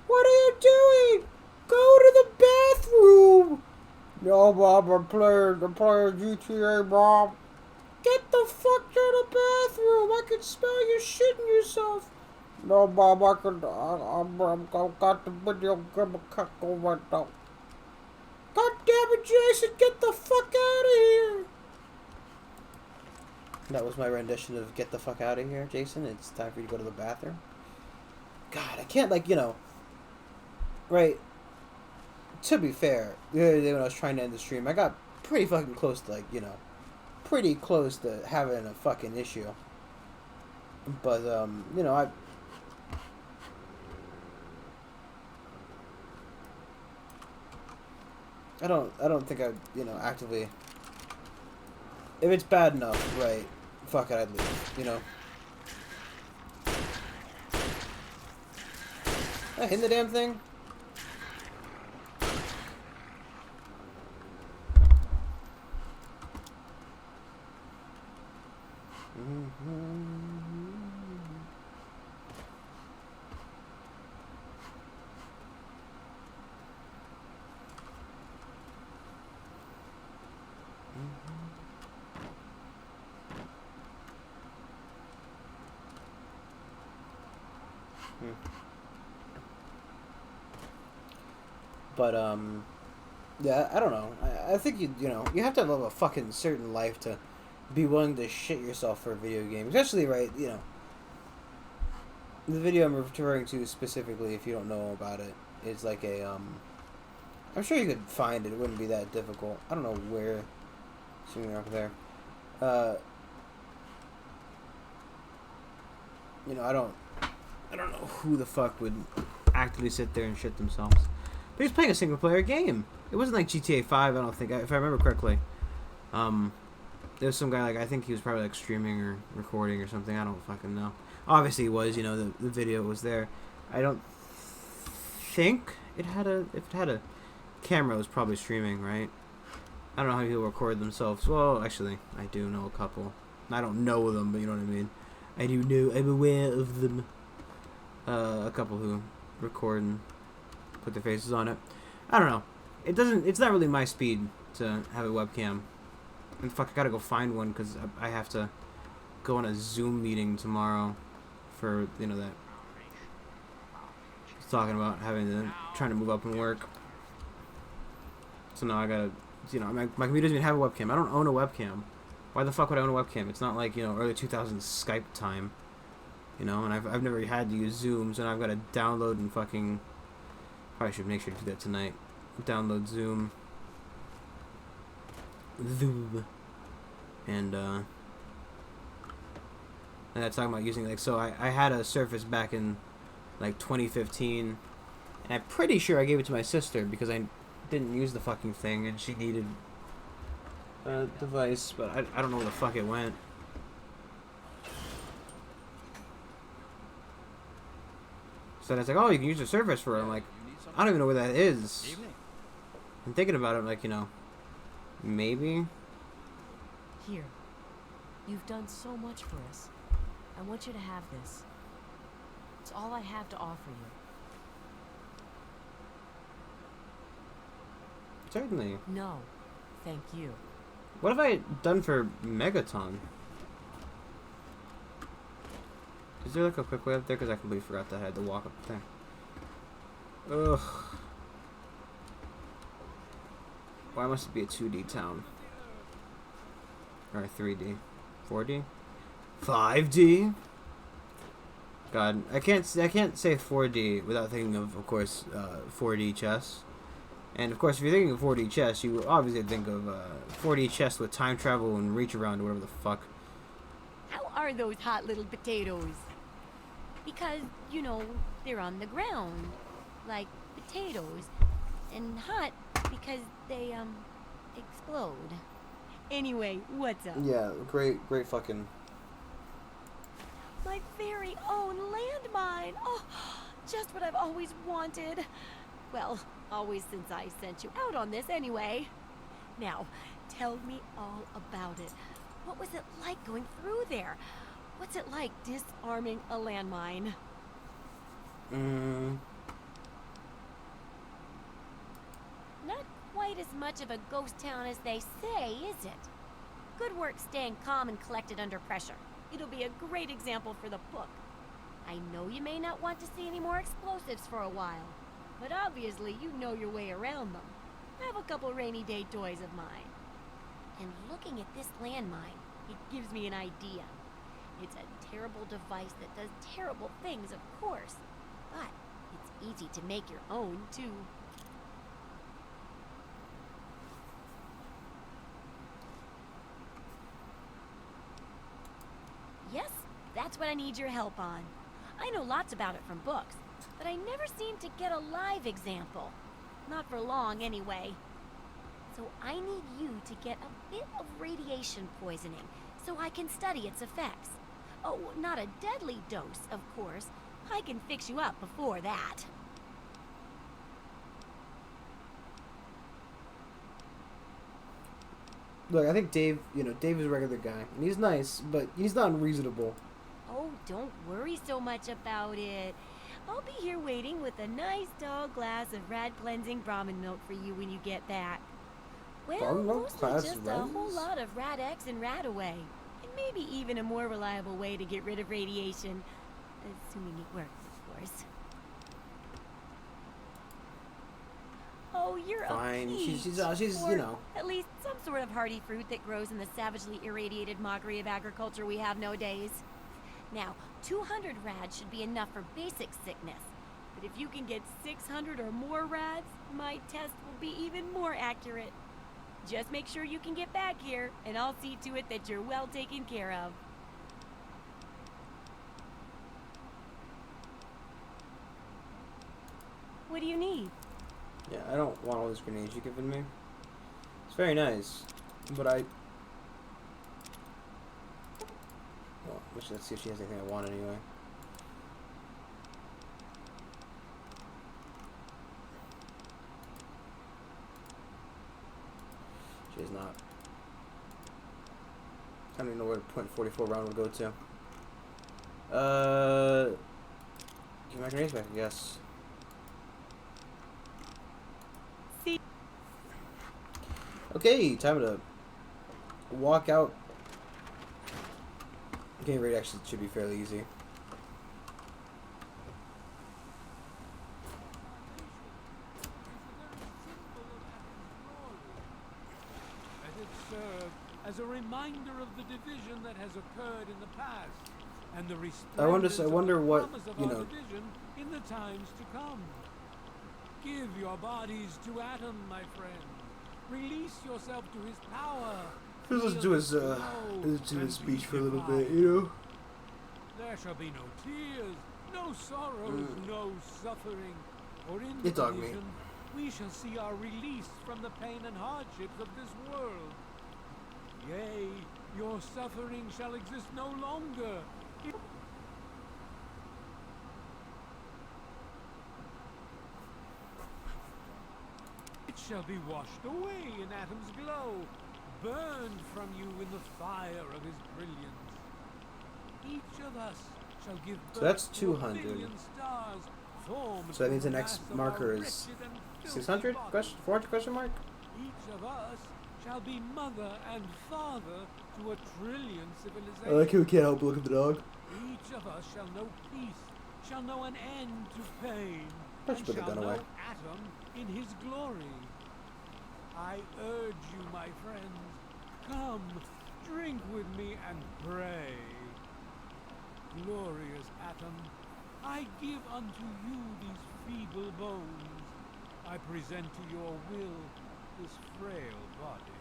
What are you doing? Go to the bathroom. No, Bob, I'm playing GTA, Bob. Get the fuck to the bathroom. I can smell you shitting yourself. No, Bob, I've got the video game cackle right now. God damn it, Jason, get the fuck out of here. That was my rendition of get the fuck out of here, Jason. It's time for you to go to the bathroom. God, I can't, like, you know. Right. To be fair, the other day when I was trying to end the stream, I got pretty fucking close to, like, you know, pretty close to having a fucking issue. But, you know, I don't think I, you know, actively. If it's bad enough, right? Fuck it, I'd leave. You know. I hit the damn thing. But yeah, I don't know. I think you know you have to have a fucking certain life to be willing to shit yourself for a video game, especially right, the video I'm referring to specifically, if you don't know about it, is like a I'm sure you could find it. It wouldn't be that difficult. I don't know where. Assuming they're up there. I don't know who the fuck would actively sit there and shit themselves. But he's playing a single player game. It wasn't like GTA 5, I don't think, if I remember correctly. There was some guy, I think he was probably streaming or recording or something. I don't fucking know. Obviously he was, the video was there. I don't think if it had a camera, it was probably streaming, right? I don't know how people record themselves. Well, actually, I do know a couple. I don't know them, but you know what I mean. I do know. I'm aware of them. A couple who record and put their faces on it. I don't know. It's not really my speed to have a webcam. And fuck, I gotta go find one because I have to go on a Zoom meeting tomorrow for, that. He's talking about trying to move up and work. So now I gotta, my computer doesn't even have a webcam. I don't own a webcam. Why the fuck would I own a webcam? It's not like, early 2000s Skype time. And I've never had to use Zoom, so now I've got to download and fucking... Probably should make sure to do that tonight. Download Zoom. And, I'm talking about using, so I had a Surface back in, 2015. And I'm pretty sure I gave it to my sister because I didn't use the fucking thing and she needed a device, but I don't know where the fuck it went. So it's like, oh, you can use the Surface for it. I'm like, I don't even know where that is. I'm thinking about it, maybe. Here. You've done so much for us. I want you to have this. It's all I have to offer you. Certainly. No, thank you. What have I done for Megaton? Is there a quick way up there? Because I completely forgot that I had to walk up there. Ugh. Why must it be a 2D town? Or a 3D? 4D? 5D? God, I can't say 4D without thinking of course, 4D chess. And of course, if you're thinking of 4D chess, you obviously think of 4D chess with time travel and reach around or whatever the fuck. How are those hot little potatoes? Because, they're on the ground. Like potatoes. And hot because they, explode. Anyway, what's up? Yeah, great fucking... My very own landmine! Oh, just what I've always wanted. Well, always since I sent you out on this anyway. Now, tell me all about it. What was it like going through there? What's it like disarming a landmine? Not quite as much of a ghost town as they say, is it? Good work staying calm and collected under pressure. It'll be a great example for the book. I know you may not want to see any more explosives for a while, but obviously you know your way around them. I have a couple rainy day toys of mine. And looking at this landmine, it gives me an idea. It's a terrible device that does terrible things, of course, but it's easy to make your own, too. Yes, that's what I need your help on. I know lots about it from books, but I never seem to get a live example. Not for long, anyway. So I need you to get a bit of radiation poisoning so I can study its effects. Oh, not a deadly dose, of course. I can fix you up before that. Look, I think Dave, Dave is a regular guy. And he's nice, but he's not unreasonable. Oh, don't worry so much about it. I'll be here waiting with a nice tall glass of rad-cleansing Brahmin milk for you when you get back. Well, mostly just a whole lot of Rad-X and Rad-Away. And maybe even a more reliable way to get rid of radiation. Assuming it works, of course. Oh, Oh, you're Fine. a peach. She's Or you know. at least some sort of hardy fruit that grows in the savagely irradiated mockery of agriculture we have nowadays. Now, 200 rads should be enough for basic sickness. But if you can get 600 or more rads, my test will be even more accurate. Just make sure you can get back here, and I'll see to it that you're well taken care of. What do you need? Yeah, I don't want all these grenades you've given me. It's very nice, but well, let's see if she has anything I want anyway. She is not. I don't even know where the .44 round would go to. Give my grenades back, I guess. See? Okay, time to walk out. Game rate actually should be fairly easy. Let it serve as a reminder of the division that has occurred in the past, and the I wonder what, you know. division in the times to come. Give your bodies to Atom, my friend. Release yourself to his power. Let's listen to his speech for a little bit, you know. There shall be no tears, no sorrows, no suffering. For in You the dog me. division, we shall see our release from the pain and hardships of this world. Yea, your suffering shall exist no longer. It shall be washed away in Atom's glow, burned from you in the fire of his brilliance. Each of us shall give birth So that's to 200. 1 billion stars, formed So that means the from next mass of marker our is wretched and filthy 600? bodies. Question? 400 question mark? Each of us shall be mother and father to a trillion civilizations. I like how we can't help look at the dog. Each of us shall know peace, shall know an end to pain, I should and put the shall gun know away. Atom in his glory. I urge you, my friends, come, drink with me and pray. Glorious Atom, I give unto you these feeble bones. I present to your will this frail body.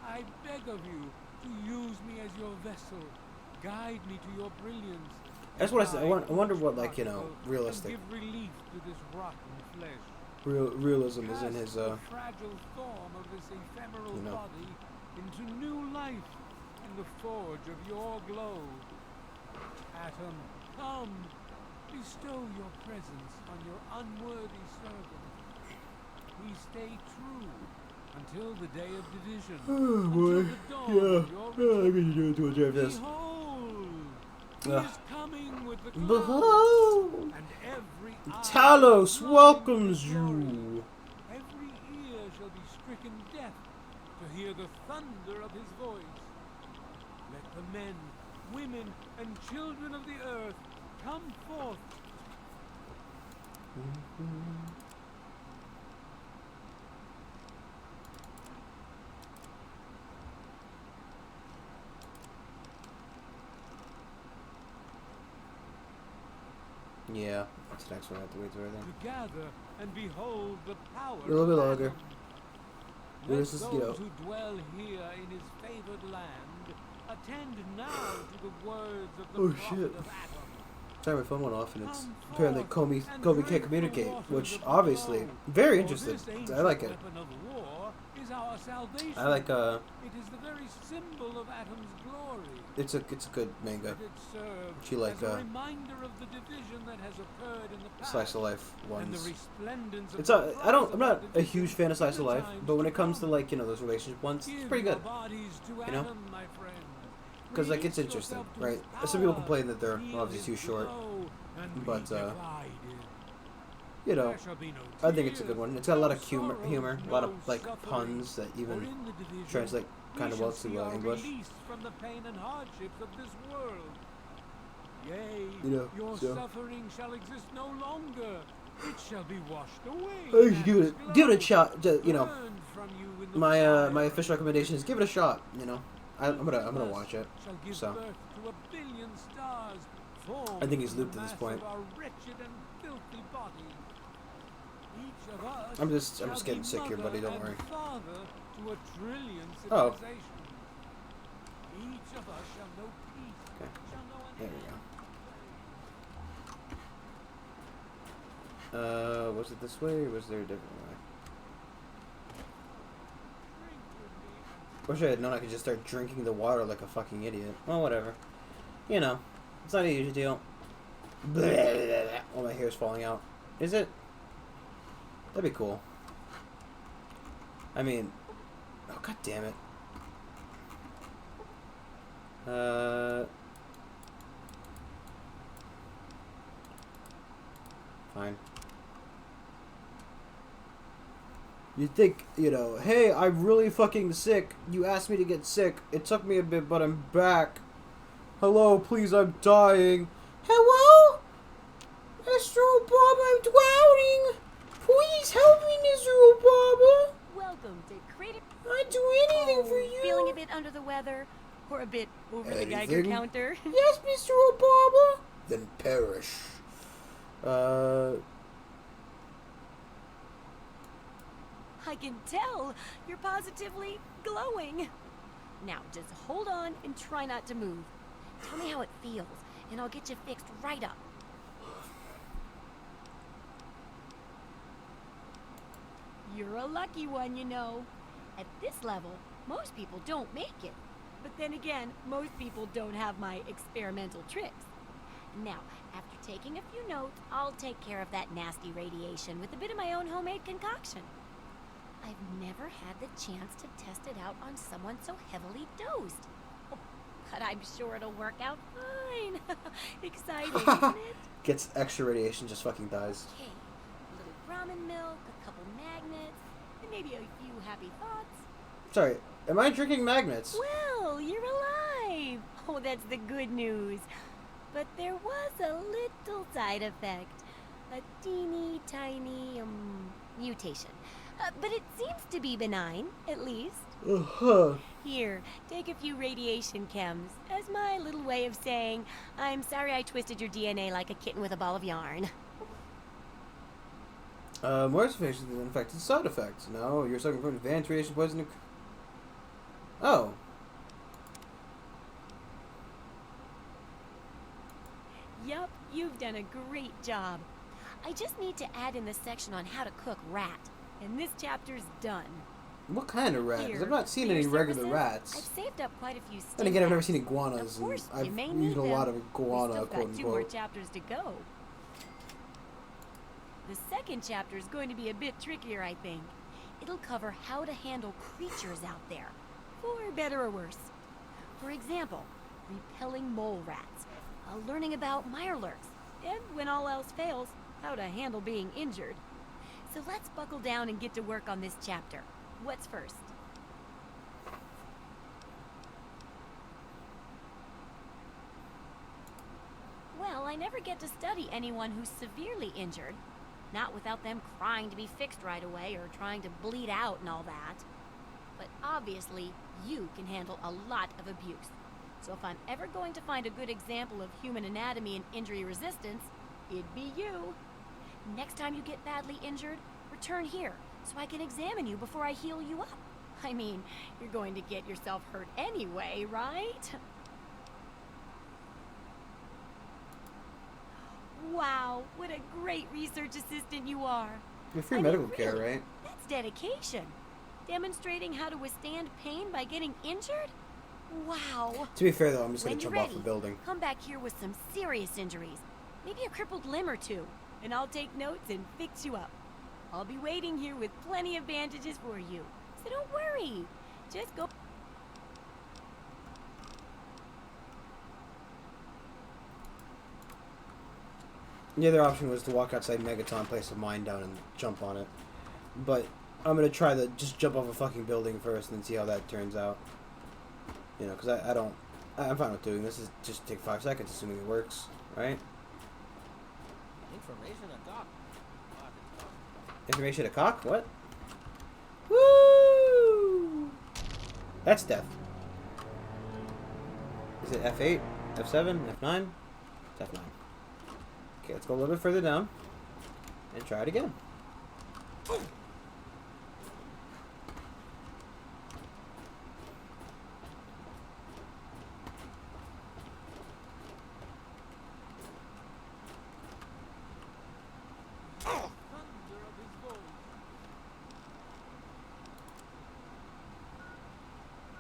I beg of you to use me as your vessel. Guide me to your brilliance. That's what I said. I Guide wonder each what, like, you know, particle realistic and give relief to this rotten flesh. realism is in his, Cast the fragile form of this ephemeral you know. body into new life in the forge of your glow. Atom, come, bestow your presence on your unworthy servant. We stay true until the day of division. Oh boy. Until the dawn of your Yeah, I can do it to this. Behold, he Ugh. is coming with the clouds, Behold! and every eye Talos shall welcomes glory. you. Every ear shall be stricken deaf to hear the thunder of his voice. Let the men, women, and children of the earth come forth. Yeah, that's the next one I have to wait through, I think. To gather and behold the power A little bit of longer. Atom. Well, Let this is, those you know. who dwell here in his favored land attend now to the words of the Oh, prophet shit. of Atom. Sorry, my phone went off, and it's Come apparently forth Kobe and can't drink the communicate, waters which of the obviously glow. very For interesting. this I ancient like it. weapon of war is our salvation. I like It is the very symbol of Atom's glory. it's a good manga. Let it serve She like, as a reminder of the division that has occurred in the past. Slice of life and the ones. resplendence of It's the a I don't prize I'm not of that a huge fan of slice of in the life, times but when to it comes to come. like those relationship ones, it's Give pretty your good. bodies to You know? Atom, my friend. Because like it's Release interesting, yourself to right? his Some people power. complain that they're Feel obviously too his short, glow and be but, divided. you know. There shall be no I think it's a tears, good one. It's got a lot no of humor, sorrows, a lot of no like suffering. puns that For even in the division, translate kind of we well shall see to our English. release from the pain and hardships of this world. Yea, You know, your so. suffering shall exist no longer. It shall be washed away. in Give Attis it a glow, shot. Just, you know, burned from you in the my fire. my official recommendation is give it a shot. You know, I'm gonna watch it. Shall give So birth to a billion stars, I think he's formed looped from at this the point. mass of our wretched and filthy bodies. Each of us I'm just shall getting be sick here, buddy. mother Don't worry. and father to a trillion Oh. civilizations. Each of us shall know peace. Okay. Shall know an There we end. go. Was it this way or was there a different way? Drink with me and Wish I had known I could just start drinking the water like a fucking idiot. Well, whatever. You know, it's not a huge deal. Blah, blah, blah, blah. All my hair's falling out. Is it? That'd be cool. I mean, oh god damn it. Fine. You'd think, you know, hey, I'm really fucking sick. You asked me to get sick. It took me a bit, but I'm back. Hello, please, I'm dying. Hello? Mr. Obama, I'm drowning. Please help me, Mr. Obama. Welcome to Creative. I'd do anything for you. Feeling a bit under the weather? Or a bit over the Geiger Anything? counter? Yes, Mr. Obama. Then perish. I can tell. You're positively glowing. Now, just hold on and try not to move. Tell me how it feels, and I'll get you fixed right up. You're a lucky one, you know. At this level, most people don't make it. But then again, most people don't have my experimental tricks. Now, after taking a few notes, I'll take care of that nasty radiation with a bit of my own homemade concoction. I've never had the chance to test it out on someone so heavily dosed. Oh, but I'm sure it'll work out fine. Exciting, isn't it? Gets extra radiation, just fucking dies. Okay, a little ramen milk, a couple magnets, and maybe a few happy thoughts. Sorry, am I drinking magnets? Well, you're alive. Oh, that's the good news. But there was a little side effect. A teeny tiny, mutation. But it seems to be benign, at least. Uh-huh. Here, take a few radiation chems as my little way of saying, I'm sorry I twisted your DNA like a kitten with a ball of yarn. More information than infected side effects. No, you're suffering from advanced radiation poisoning. Oh. Yup, you've done a great job. I just need to add in the section on how to cook rat, and this chapter's done. What kind of rat? 'Cause Here, I've not seen for any your regular services, rats. I've saved up quite a few Then again, I've never stinks. seen iguanas, Of course, and you may I've need used a lot them. of iguana, We still quote got 2 more unquote. chapters to go. The second chapter is going to be a bit trickier, I think. It'll cover how to handle creatures out there, for better or worse. For example, repelling mole rats, learning about mirelurks, and when all else fails, how to handle being injured. So let's buckle down and get to work on this chapter. What's first? Well, I never get to study anyone who's severely injured. Not without them crying to be fixed right away or trying to bleed out and all that. But obviously, you can handle a lot of abuse. So if I'm ever going to find a good example of human anatomy and injury resistance, it'd be you. Next time you get badly injured, return here so I can examine you before I heal you up. I mean, you're going to get yourself hurt anyway, right? Wow, what a great research assistant you are. You're free I mean, medical care, really, right? That's dedication. Demonstrating how to withstand pain by getting injured? Wow. To be fair, though, I'm just When gonna you're jump off ready, the building. come back here with some serious injuries. Maybe a crippled limb or two. And I'll take notes and fix you up. I'll be waiting here with plenty of bandages for you. So don't worry. Just go. The other option was to walk outside Megaton, place a mine down, and jump on it. But I'm gonna try to just jump off a fucking building first and see how that turns out. You know, because I'm fine with doing this. Is just take 5 seconds, assuming it works, right? Information on doc. Information to cock? What? Woo! That's death. Is it F8? F7? F9? It's F9. Okay, let's go a little bit further down. And try it again.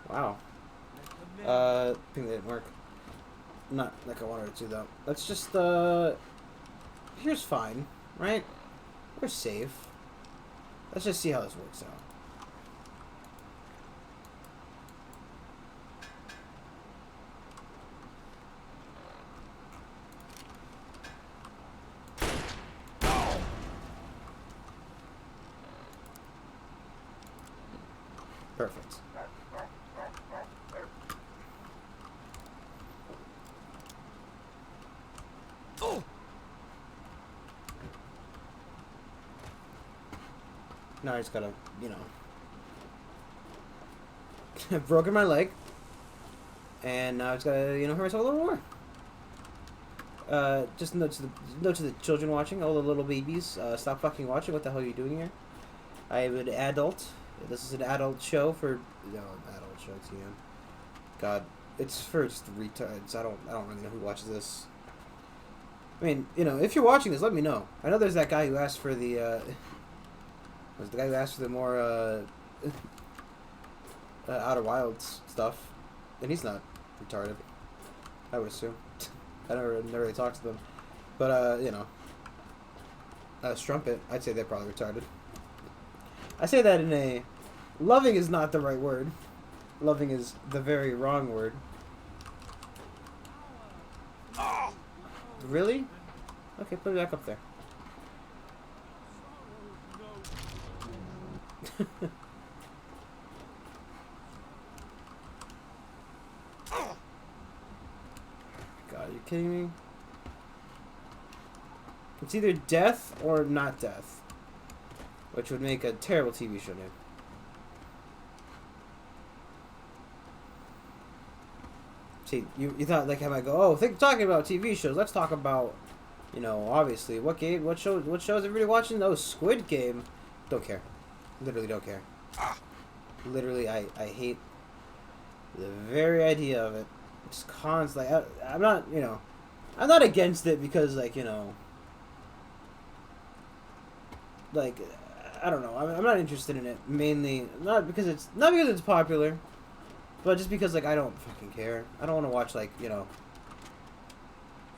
Wow. I think that didn't work. Not like I wanted it to, though. Let's just, here's fine, right? We're safe. Let's just see how this works out. Perfect. Now I just gotta, you know, I've broken my leg, and now I just gotta, you know, hurt myself a little more. Just note to the children watching, all the little babies, stop fucking watching. What the hell are you doing here? I am an adult. This is an adult show for, adult show, TM. God, it's for just retards. I don't really know who watches this. I mean, you know, if you're watching this, let me know. I know there's that guy who asked for the, was the guy who asked for the more, Outer Wilds stuff. And he's not retarded. I would assume. I never really talked to them. But, you know. Strumpet, I'd say they're probably retarded. I say that in a... Loving is not the right word. Loving is the very wrong word. Really? Okay, put it back up there. God, are you kidding me? It's either death or not death. Which would make a terrible TV show name. See, you thought, like, I might go, oh, talking about TV shows, let's talk about, you know, obviously, what shows everybody watching? Oh, Squid Game. Don't care. Literally don't care. Literally, I hate the very idea of it. Just constantly, I'm not, you know, I'm not against it because, like, you know, like, I don't know, I'm not interested in it, mainly, not because it's popular, but just because, like, I don't fucking care. I don't want to watch, like, you know,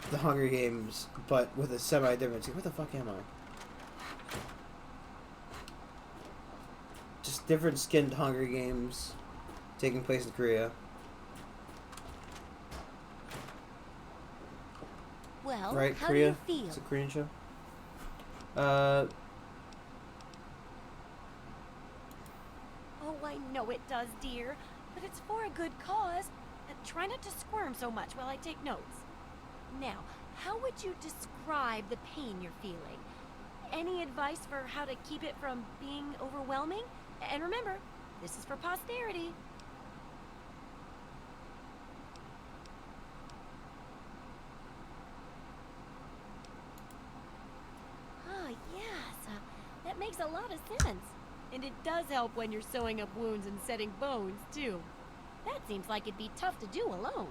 the Hunger Games, but with a semi-different, where the fuck am I? Just different skinned Hunger Games taking place in Korea. Well, right, how Korea? do you feel? It's a Korean show. Oh, I know it does, dear. But it's for a good cause. Try not to squirm so much while I take notes. Now, how would you describe the pain you're feeling? Any advice for how to keep it from being overwhelming? And remember, this is for posterity. Ah, yes. That makes a lot of sense. And it does help when you're sewing up wounds and setting bones, too. That seems like it'd be tough to do alone.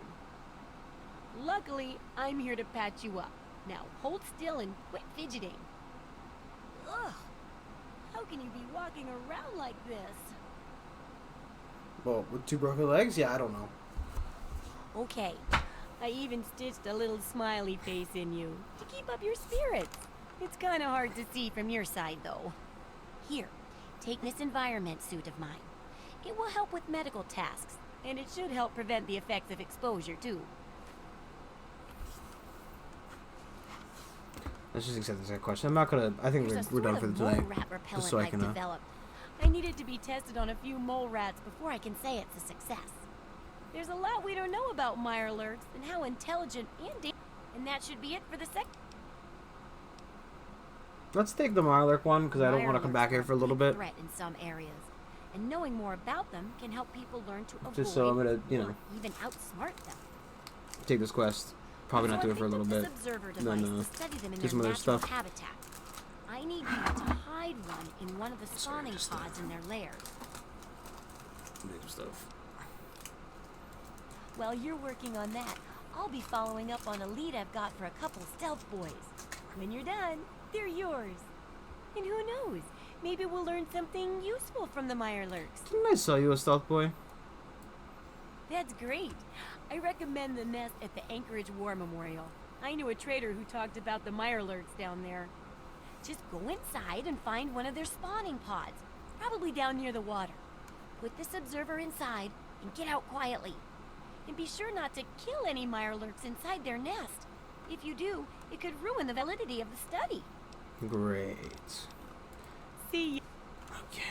Luckily, I'm here to patch you up. Now, hold still and quit fidgeting. Ugh. How can you be walking around like this? Well, with 2 broken legs? Yeah, I don't know. Okay. I even stitched a little smiley face in you to keep up your spirits. It's kind of hard to see from your side, though. Here, take this environment suit of mine. It will help with medical tasks, and it should help prevent the effects of exposure, too. Let's just accept this question. I'm not gonna... I think we're done for the tonight. Rat repellent Just so I I've can... developed. I needed to be tested on a few mole rats before I can say it's a success. There's a lot we don't know about Mirelurks and how intelligent and that should be it for the Let's take the Marlark one, because I don't want to come back here for a little bit. Threat in some areas, and knowing more about them can help people learn to avoid Just so I'm gonna, you know, or even outsmart them. take this quest. Probably not do it for a little bit. Then Then, study them in do their some other natural stuff. habitat. I need you to hide one in one of the spawning pods in their lairs. Do some stuff. While you're working on that, I'll be following up on a lead I've got for a couple stealth boys. When you're done, they're yours. And who knows? Maybe we'll learn something useful from the Mirelurks. Didn't I sell you a stealth boy? That's great. I recommend the nest at the Anchorage War Memorial. I knew a trader who talked about the Mirelurks down there. Just go inside and find one of their spawning pods, probably down near the water. Put this observer inside and get out quietly. And be sure not to kill any Mirelurks inside their nest. If you do, it could ruin the validity of the study. Great. See you. Okay.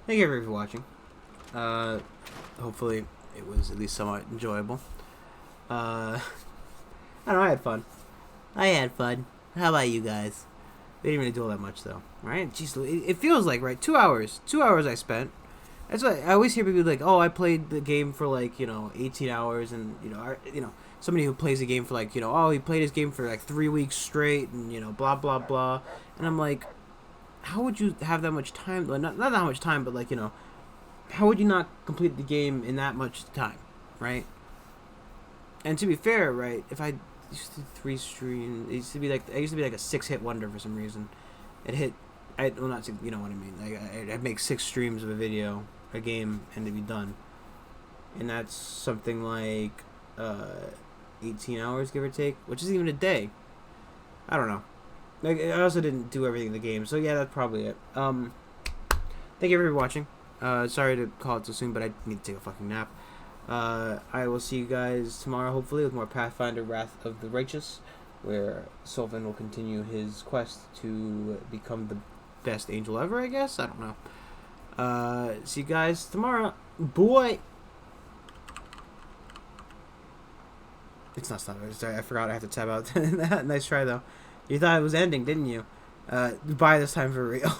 Thank you everybody for watching. Hopefully it was at least somewhat enjoyable. I don't know, I had fun. How about you guys? They didn't really do all that much though, right? Jeez, it feels like, right? 2 hours. 2 hours I spent. That's why I always hear people like, "Oh, I played the game for like 18 hours," and somebody who plays the game for like "Oh, he played his game for like 3 weeks straight," and blah blah blah. And I'm like, how would you have that much time? Well, not that much time, but like how would you not complete the game in that much time, right? And to be fair, right, if I used to do 3 streams, it used to be like I used to be like a 6-hit wonder for some reason. It hit, well, not you know what I mean. Like I'd make 6 streams of a game, and it'd be done. And that's something like 18 hours, give or take, which isn't even a day. I don't know. Like, I also didn't do everything in the game, so yeah, that's probably it. Thank you for watching. Sorry to call it so soon, but I need to take a fucking nap. I will see you guys tomorrow, hopefully, with more Pathfinder Wrath of the Righteous, where Sylvan will continue his quest to become the best angel ever, I guess? I don't know. See you guys tomorrow. Boy! It's not stopping. Sorry, I forgot I have to tab out. Nice try, though. You thought it was ending, didn't you? Bye this time for real.